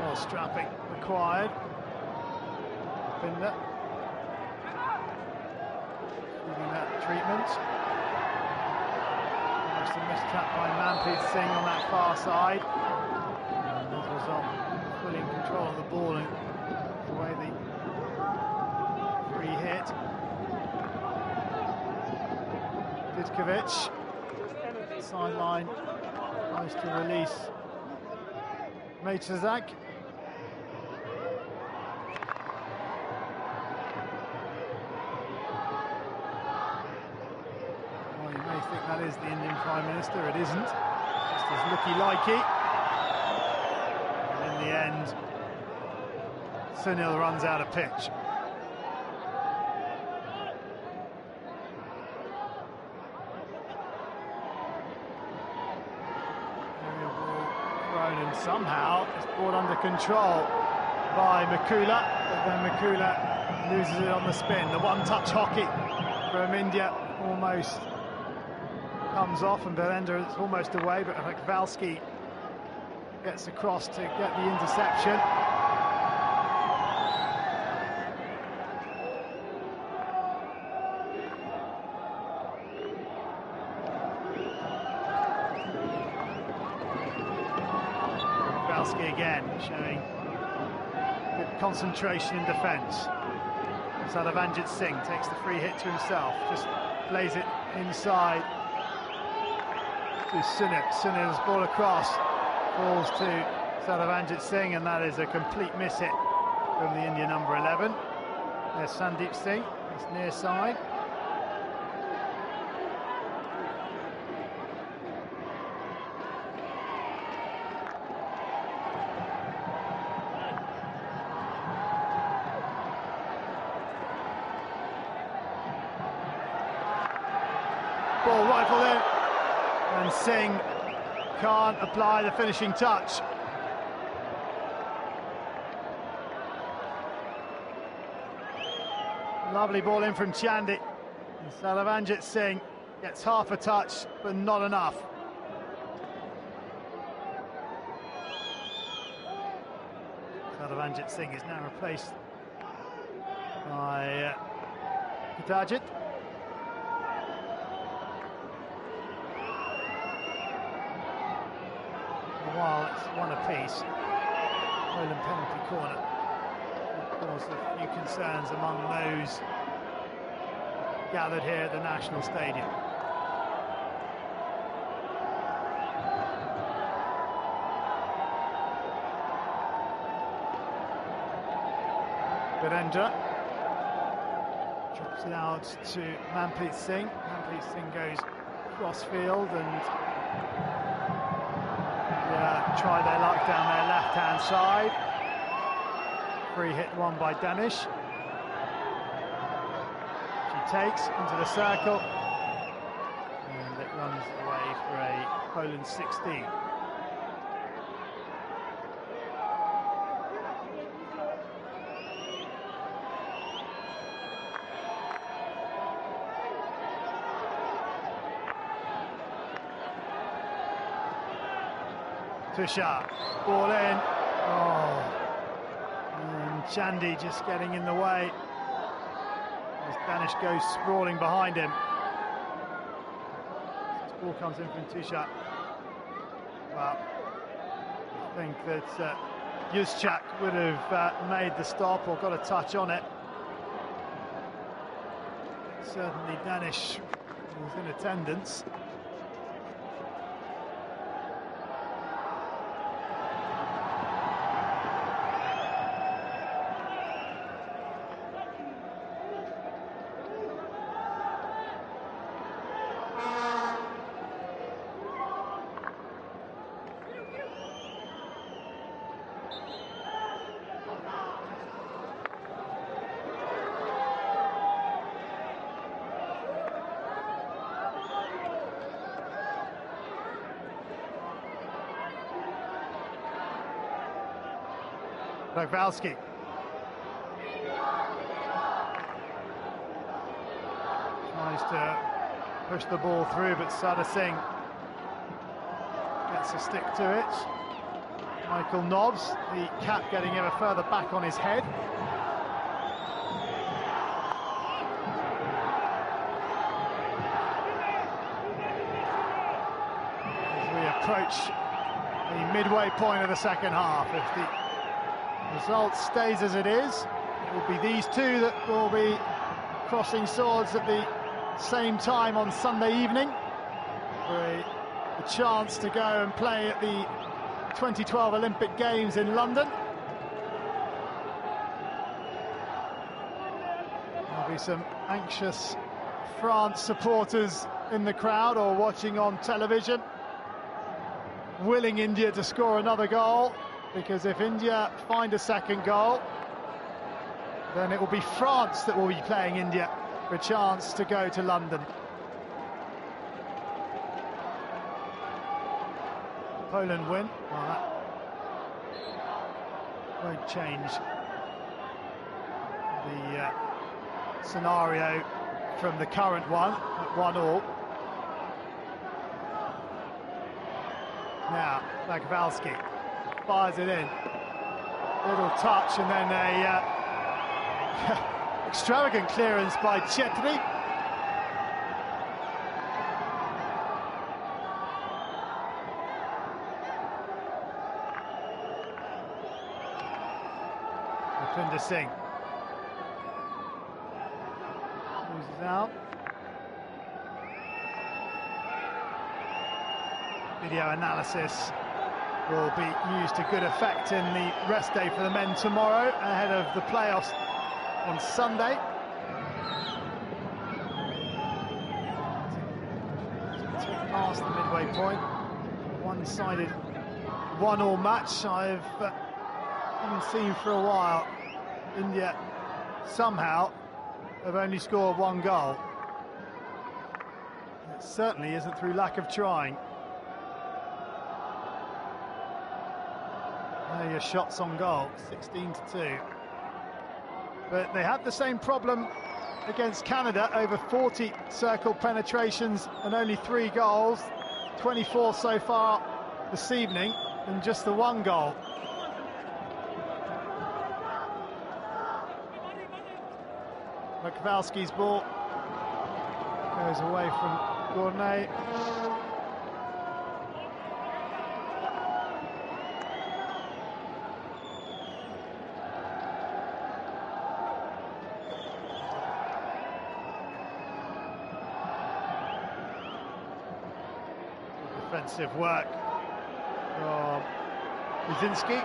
More strapping required. Binder. Giving that treatment. Almost a mistrap by Manpreet Singh on that far side. And as a result, fully in control of the ball and the way the free hit. Didkovic, sideline, close to release. Mejtazak. That is the Indian Prime Minister. It isn't. Just as looky-likey. And in the end, Sunil runs out of pitch. Aerial ball thrown, and somehow it's brought under control by Makula. But then Makula loses it on the spin. The one-touch hockey from India almost comes off, and Virender is almost away, but Valsky gets across to get the interception. Valsky again showing good concentration in defence. Sadavanjit Singh takes the free hit to himself, just plays it inside to Sunil's ball across, falls to Sadavanjit Singh, and that is a complete miss hit from the India number 11. There's Sandeep Singh, it's near side. Ball rifled in, and Singh can't apply the finishing touch. Lovely ball in from Chandy. And Sadavanjit Singh gets half a touch, but not enough. Sadavanjit Singh is now replaced by Katajit. While it's one apiece, Poland penalty corner will cause a few concerns among those gathered here at the National Stadium. Virender drops it out to Manpreet Singh. Manpreet Singh goes cross-field and try their luck down their left-hand side. Free hit won by Danish. She takes into the circle, and it runs away for a Poland 16. Tushar, ball in. Oh, and Chandy just getting in the way as Danish goes sprawling behind him. This ball comes in from Tushar. Well, I think that Juszczak would have made the stop or got a touch on it. Certainly Danish was in attendance. Rogvalski. Tries to push the ball through, but Sada Singh gets a stick to it. Michael Nobbs, the cap getting ever further back on his head. As we approach the midway point of the second half, if the result stays as it is, it will be these two that will be crossing swords at the same time on Sunday evening for a chance to go and play at the 2012 Olympic Games in London. There'll be some anxious France supporters in the crowd or watching on television, willing India to score another goal, because if India find a second goal, then it will be France that will be playing India for a chance to go to London. Poland win, well, that won't change the scenario from the current one at 1-1. Now, Rogvalski fires it in. Little touch and then a extravagant clearance by Chetri. Rapinder Singh loses out. Video analysis will be used to good effect in the rest day for the men tomorrow ahead of the playoffs on Sunday. Take past the midway point, one-sided 1-1 match I haven't seen for a while. India somehow have only scored one goal. It certainly isn't through lack of trying. There are your shots on goal, 16-2. But they had the same problem against Canada, over 40 circle penetrations and only 3 goals, 24 so far this evening, and just the 1 goal. Rogvalski's ball goes away from Gournay. Defensive work from Brzezinski.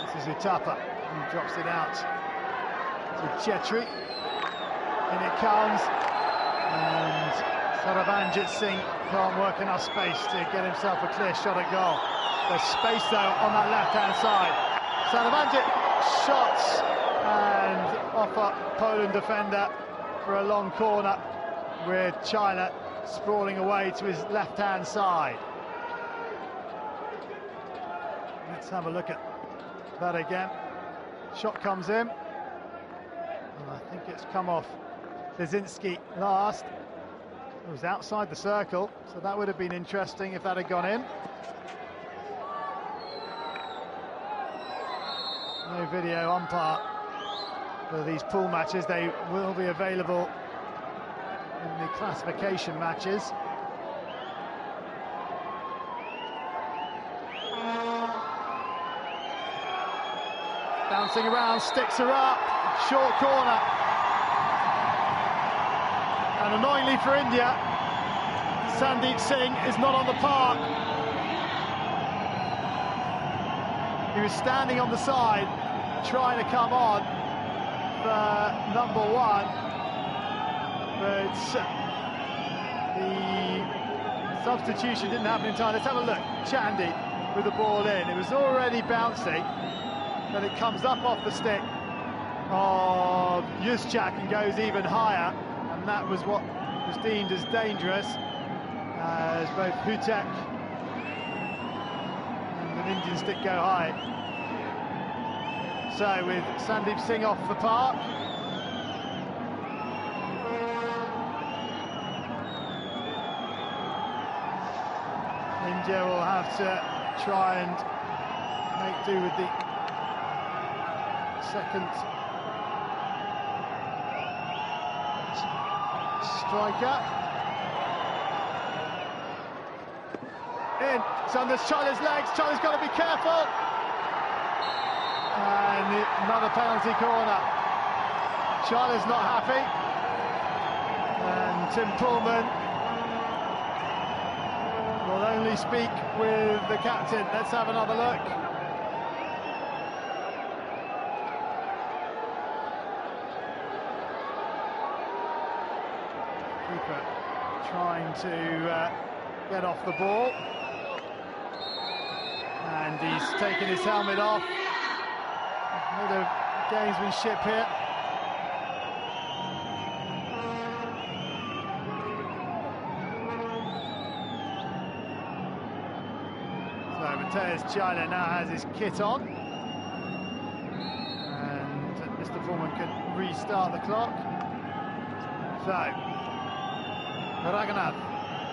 This is Utapa, who drops it out to Chetri. In it comes, and Sarabhanjit Singh can't work enough space to get himself a clear shot at goal. There's space though on that left-hand side. Sarabhanjit shots and off up Poland defender for a long corner, with China sprawling away to his left-hand side. Let's have a look at that again. Shot comes in, and I think it's come off Brzezinski last. It was outside the circle, so that would have been interesting if that had gone in. No video umpire for these pool matches. They will be available in the classification matches. Bouncing around, sticks her up, short corner. And annoyingly for India, Sandeep Singh is not on the park. He was standing on the side, trying to come on for number 1, but the substitution didn't happen in time. Let's have a look. Chandy with the ball in. It was already bouncing, but it comes up off the stick of Yuschak and goes even higher, and that was what was deemed as dangerous, as both Hutek Indian stick go high. So with Sandeep Singh off the park. India will have to try and make do with the second striker. In, it's under Chala's legs, Chala's got to be careful. And another penalty corner. Chala's not happy. And Tim Pullman will only speak with the captain. Let's have another look. Keeper trying to get off the ball. And he's taken his helmet off. A bit of gamesmanship here. So Mateus Chala now has his kit on. And Mr. Foreman can restart the clock. So, Raghunath,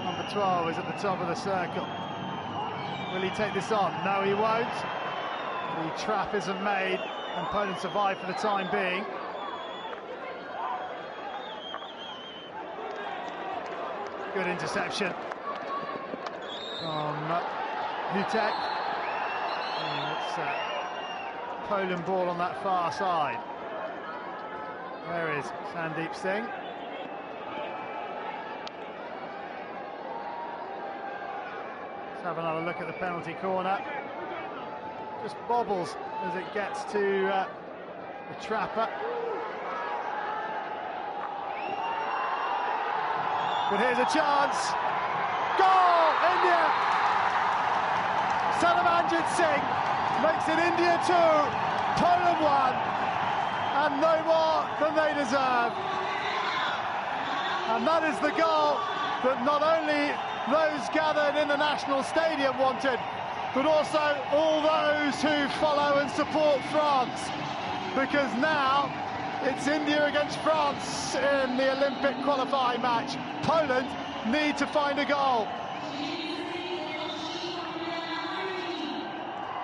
number 12, is at the top of the circle. Will he take this on? No, he won't. The trap isn't made, and Poland survive for the time being. Good interception from Hutek. It's Poland ball on that far side. There is Sandeep Singh. Let's have another look at the penalty corner. Just bobbles as it gets to the trapper. But here's a chance. Goal! India! Sadavanjit Singh makes it India 2, Poland 1, and no more than they deserve. And that is the goal that not only those gathered in the National Stadium wanted, but also all those who follow and support France, because now it's India against France in the Olympic qualifying match. Poland need to find a goal.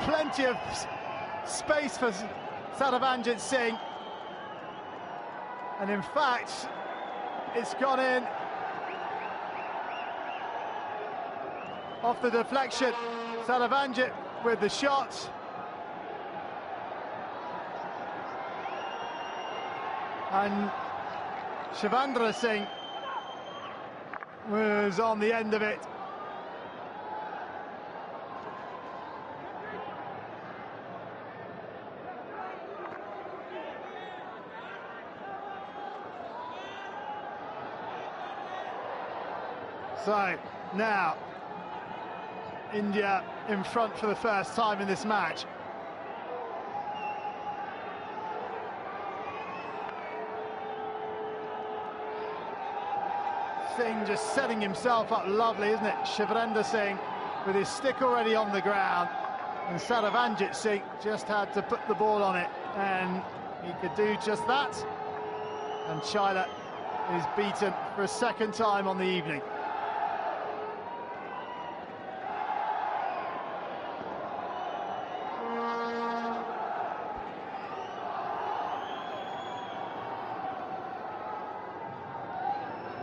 Plenty of space for Sadavanjit Singh, and in fact it's gone in off the deflection. Sadavanjit with the shot. And Shivendra Singh was on the end of it. So now India in front for the first time in this match. Singh just setting himself up lovely, isn't it? Shivendra Singh with his stick already on the ground, and Sadavanjit Singh just had to put the ball on it, and he could do just that. And Chala is beaten for a second time on the evening.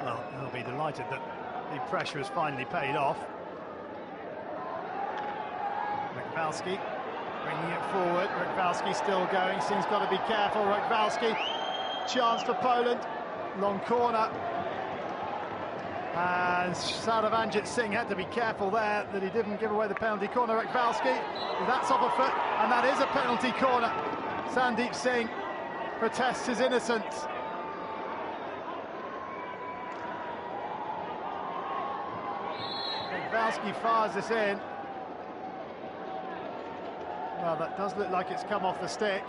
Well, he'll be delighted that the pressure has finally paid off. Rykvalski bringing it forward. Rykvalski still going. Singh's got to be careful. Rykvalski, chance for Poland. Long corner. And Sadavanjit Singh had to be careful there that he didn't give away the penalty corner. Rykvalski, that's off a foot, and that is a penalty corner. Sandeep Singh protests his innocence. Rykvalski fires this in. Well, that does look like it's come off the stick.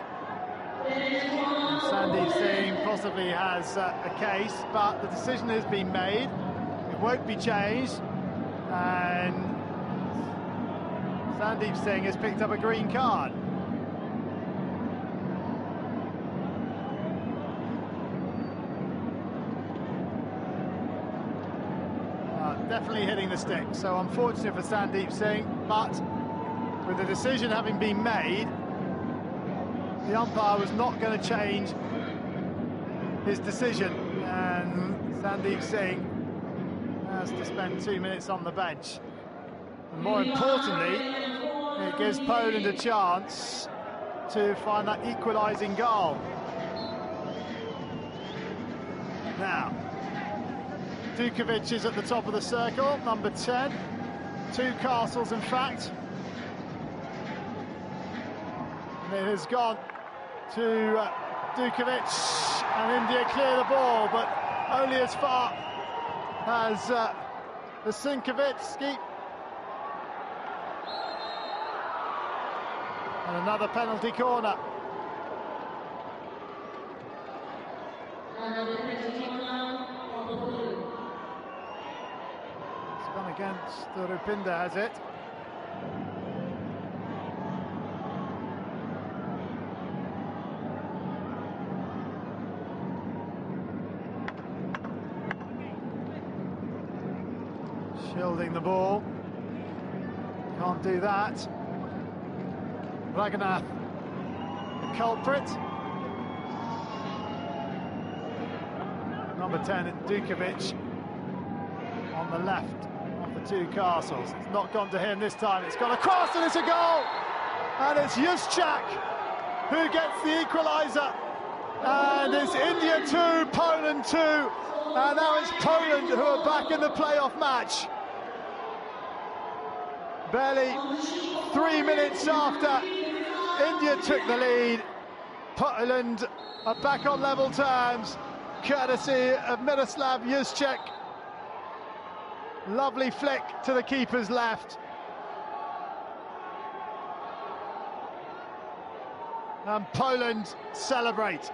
And Sandeep Singh possibly has a case, but the decision has been made. It won't be changed. And Sandeep Singh has picked up a green card. Definitely hitting the stick, so unfortunate for Sandeep Singh, but with the decision having been made, the umpire was not going to change his decision, and Sandeep Singh has to spend 2 minutes on the bench. And more importantly, it gives Poland a chance to find that equalising goal. Now, Dukovic is at the top of the circle, number 10. 2 castles, in fact. And it has gone to Dukovic, and India clear the ball, but only as far as the Sinkovitsky. And another penalty corner. It's gone against Rupinder, has it? Shielding the ball. Can't do that. Raghunath, the culprit. Number 10, Dukovic, on the left of the 2 castles. It's not gone to him this time, it's gone across and it's a goal! And it's Juszczyk who gets the equaliser. And it's India 2, Poland 2. And now it's Poland who are back in the playoff match. Barely 3 minutes after India took the lead, Poland are back on level terms, courtesy of Miroslav Juszczyk. Lovely flick to the keeper's left. And Poland celebrate.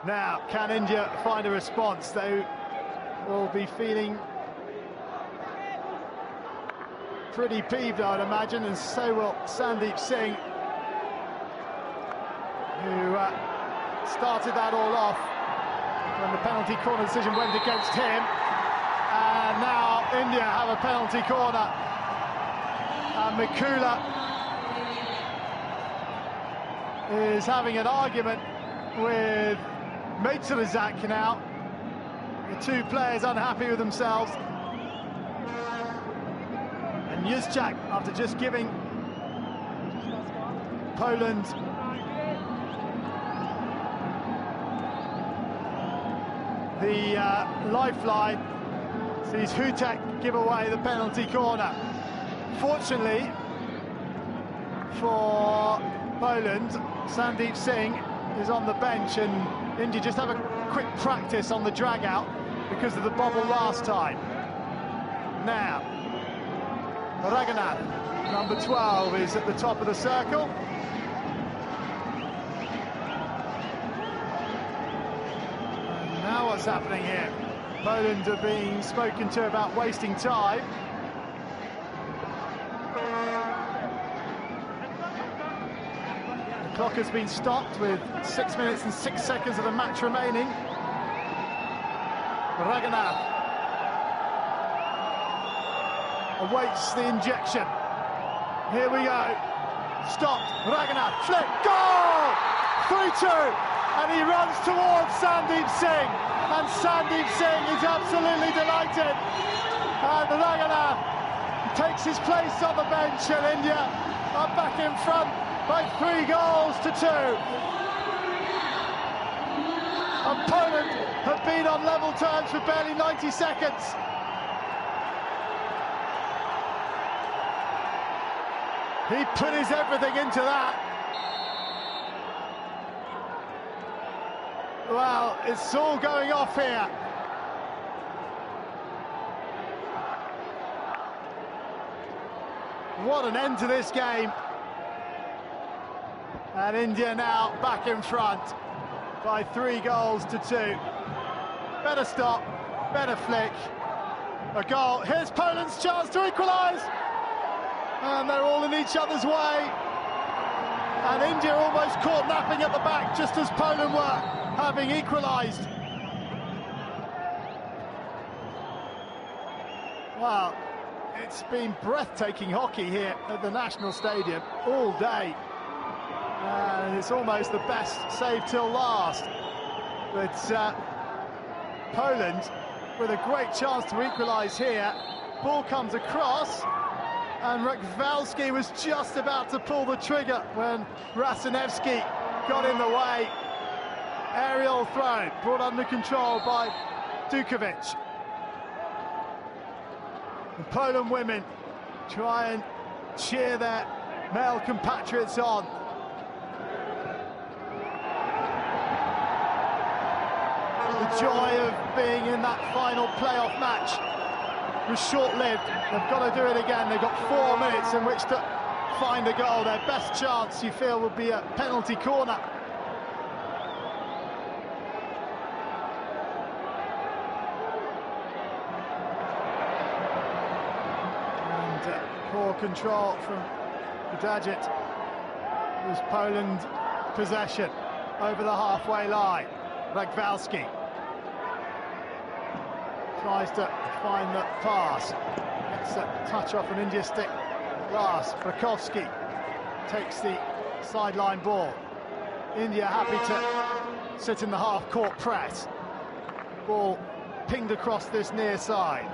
Now, can India find a response? They will be feeling pretty peeved, I'd imagine, and so will Sandeep Singh, who started that all off when the penalty corner decision went against him. And now India have a penalty corner. And Mikula is having an argument with Maitsurazak now. The 2 players unhappy with themselves. And Juszczyk, after just giving Poland the lifeline, sees Hutek give away the penalty corner. Fortunately for Poland, Sandeep Singh is on the bench, and India just have a quick practice on the drag out because of the bobble last time. Now, Raghunath, number 12, is at the top of the circle. And now what's happening here? Poland are being spoken to about wasting time. The clock has been stopped with 6 minutes and 6 seconds of the match remaining. Raghunath awaits the injection. Here we go. Stopped. Raghunath. Flick. Goal! 3-2. And he runs towards Sandeep Singh. And Sandeep Singh is absolutely delighted. And Raghunath takes his place on the bench, and India are back in front by 3 goals to 2. And Poland have been on level terms for barely 90 seconds. He put his everything into that. Well, it's all going off here. What an end to this game. And India now back in front by 3 goals to 2. Better stop. better flick, a goal. Here's Poland's chance to equalise, and they're all in each other's way. And India almost caught napping at the back just as Poland were having equalised. Wow, it's been breathtaking hockey here at the National Stadium all day. And it's almost the best save till last. But Poland with a great chance to equalise here. Ball comes across, and Rachwalski was just about to pull the trigger when Rasanewski got in the way. Aerial throw, brought under control by Dukovic. The Poland women try and cheer their male compatriots on. The joy of being in that final playoff match was short-lived. They've got to do it again. They've got 4 minutes in which to find a goal. Their best chance, you feel, would be a penalty corner. And poor control from Budajit. It was Poland possession over the halfway line. Rachwalski tries to find the pass. It's a touch off an India stick last. Brakovsky takes the sideline ball. India happy to sit in the half-court press. Ball pinged across this near side.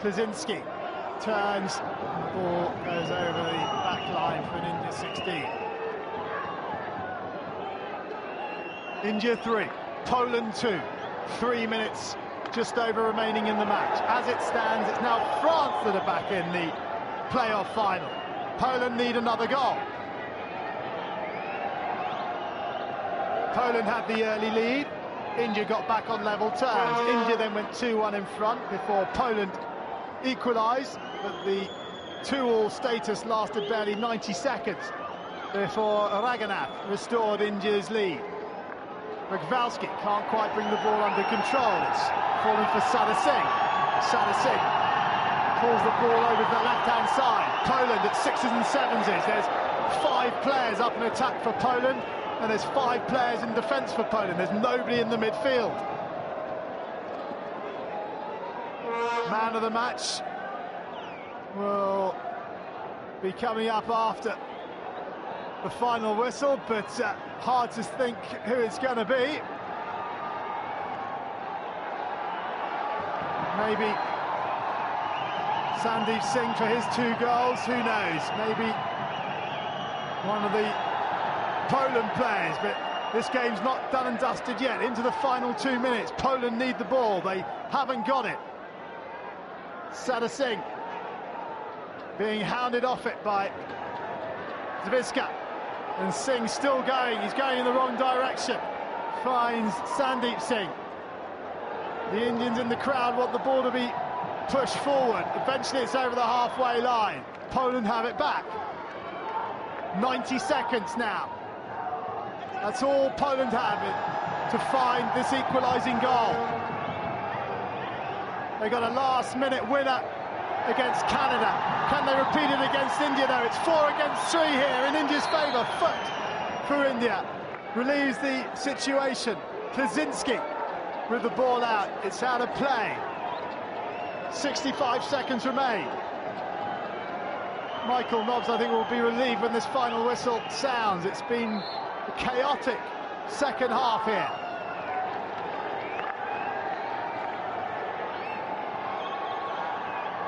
Kleczynski turns, the ball goes over the back line for an India 16. India 3, Poland 2. 3 minutes just over remaining in the match. As it stands, it's now France that are back in the playoff final. Poland need another goal. Poland had the early lead. India got back on level terms. India then went 2-1 in front before Poland equalised, but the 2-all status lasted barely 90 seconds before Raghunath restored India's lead. Rachwalski can't quite bring the ball under control. It's falling for Sada Singh. Sada Singh pulls the ball over to the left-hand side. Poland at 6s and 7s. There's 5 players up in attack for Poland, and there's 5 players in defence for Poland. There's nobody in the midfield. Man of the match will be coming up after the final whistle, but hard to think who it's going to be. Maybe Sandeep Singh for his 2 goals, who knows? Maybe one of the Poland players, but this game's not done and dusted yet. Into the final 2 minutes, Poland need the ball, they haven't got it. Sada Singh being hounded off it by Zviska. And Singh still going, he's going in the wrong direction. Finds Sandeep Singh. The Indians in the crowd want the ball to be pushed forward. Eventually it's over the halfway line. Poland have it back. 90 seconds now. That's all Poland have to find this equalising goal. They got a last-minute winner against Canada. Can they repeat it against India, though? It's 4 against 3 here in India's favour. Foot for India. Relieves the situation. Kleczynski with the ball out. It's out of play. 65 seconds remain. Michael Nobbs, I think, will be relieved when this final whistle sounds. It's been a chaotic second half here.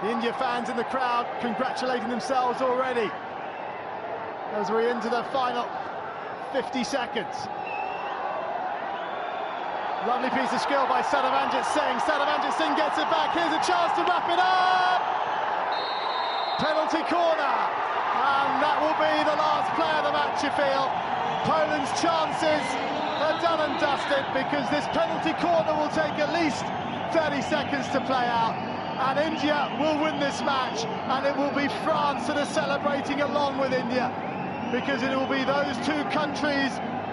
The India fans in the crowd congratulating themselves already as we into the final 50 seconds. Lovely piece of skill by Sadavanjit Singh. Sadavanjit Singh gets it back. Here's a chance to wrap it up. Penalty corner. And that will be the last play of the match, you feel. Poland's chances are done and dusted because this penalty corner will take at least 30 seconds to play out. And India will win this match, and it will be France that are celebrating along with India, because it will be those 2 countries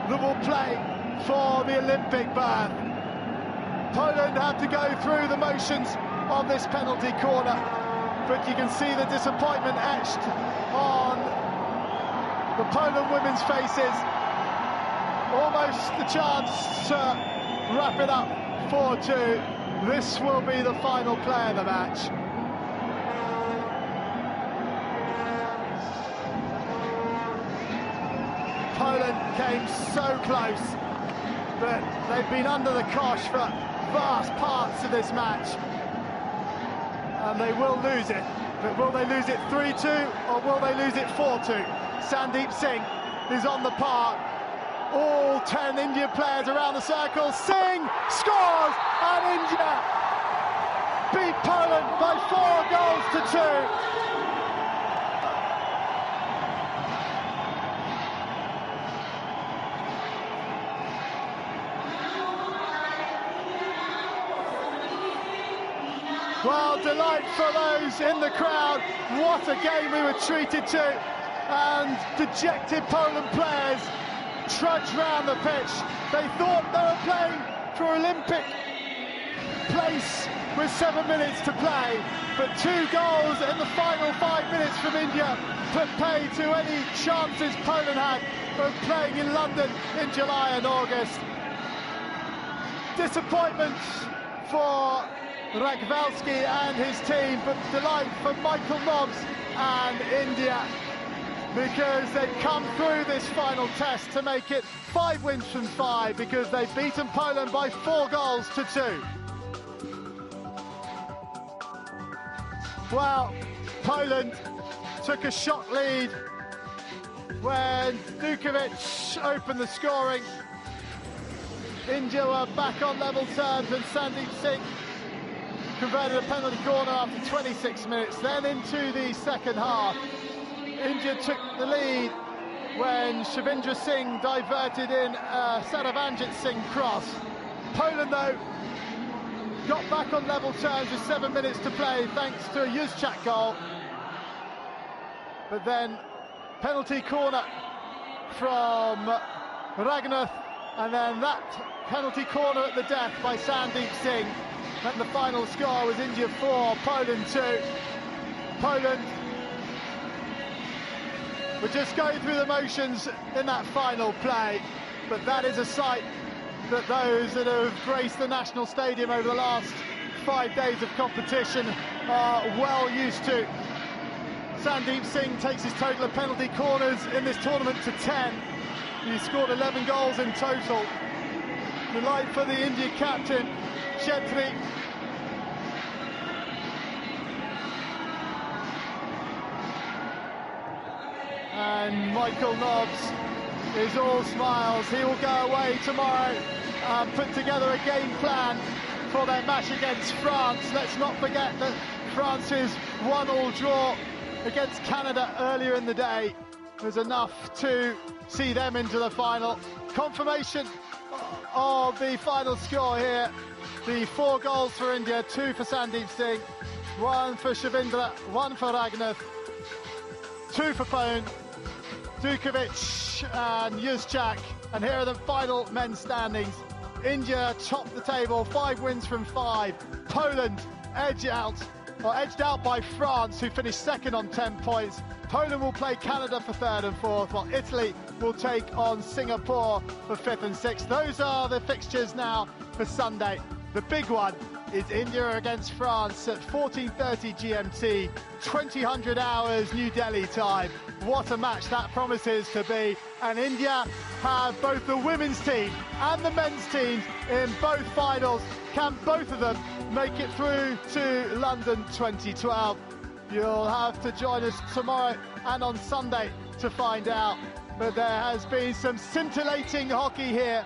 that will play for the Olympic berth. Poland had to go through the motions of this penalty corner, but you can see the disappointment etched on the Poland women's faces. Almost the chance to wrap it up 4-2. This will be the final play of the match. Poland came so close, but they've been under the cosh for vast parts of this match, and they will lose it. But will they lose it 3-2 or will they lose it 4-2? Sandeep Singh is on the park. All 10 Indian players around the circle. Singh scores, and India beat Poland by 4 goals to 2. Well, delight for those in the crowd. What a game we were treated to. And dejected Poland players trudged round the pitch. They thought they were playing for Olympic place with 7 minutes to play. But 2 goals in the final 5 minutes from India put pay to any chances Poland had of playing in London in July and August. Disappointment for Ragvalsky and his team, but delight for Michael Nobbs and India, because they've come through this final test to make it 5 wins from 5, because they've beaten Poland by 4 goals to 2. Well, Poland took a shot lead when Dukovic opened the scoring. India were back on level terms, and Sandeep Singh converted a penalty corner after 26 minutes. Then into the second half, India took the lead when Shavindra Singh diverted in a Saravanjit Singh cross. Poland, though, got back on level terms with 7 minutes to play thanks to a Juszczyk goal. But then penalty corner from Ragnath, and then that penalty corner at the death by Sandeep Singh. And the final score was India 4, Poland 2. Poland were just going through the motions in that final play, but that is a sight that those that have graced the National Stadium over the last 5 days of competition are well used to. Sandeep Singh takes his total of penalty corners in this tournament to 10. He scored 11 goals in total. Delight for the India captain, Chetri. And Michael Nobbs is all smiles. He will go away tomorrow and put together a game plan for their match against France. Let's not forget that France's 1-1 draw against Canada earlier in the day was enough to see them into the final. Confirmation of the final score here. The 4 goals for India, 2 for Sandeep Singh, 1 for Shavindra, 1 for Ragnath, 2 for Poland, Dukovic and Juszczyk. And here are the final men's standings. India topped the table, 5 wins from 5. Poland edged out by France, who finished second on 10 points. Poland will play Canada for 3rd and 4th, while Italy will take on Singapore for 5th and 6th. Those are the fixtures now for Sunday. The big one is India against France at 14:30 GMT, 2000 hours New Delhi time. What a match that promises to be. And India have both the women's team and the men's teams in both finals. Can both of them make it through to London 2012? You'll have to join us tomorrow and on Sunday to find out. But there has been some scintillating hockey here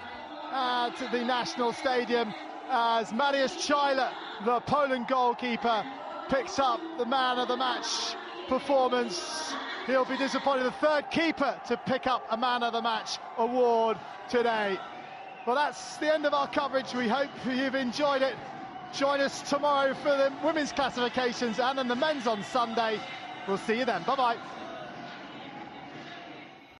at the National Stadium as Mariusz Chyla, the Poland goalkeeper, picks up the man of the match performance. He'll be disappointed, the 3rd keeper to pick up a man of the match award today. Well, that's the end of our coverage. We hope you've enjoyed it. Join us tomorrow for the women's classifications and then the men's on Sunday. We'll see you then. Bye-bye.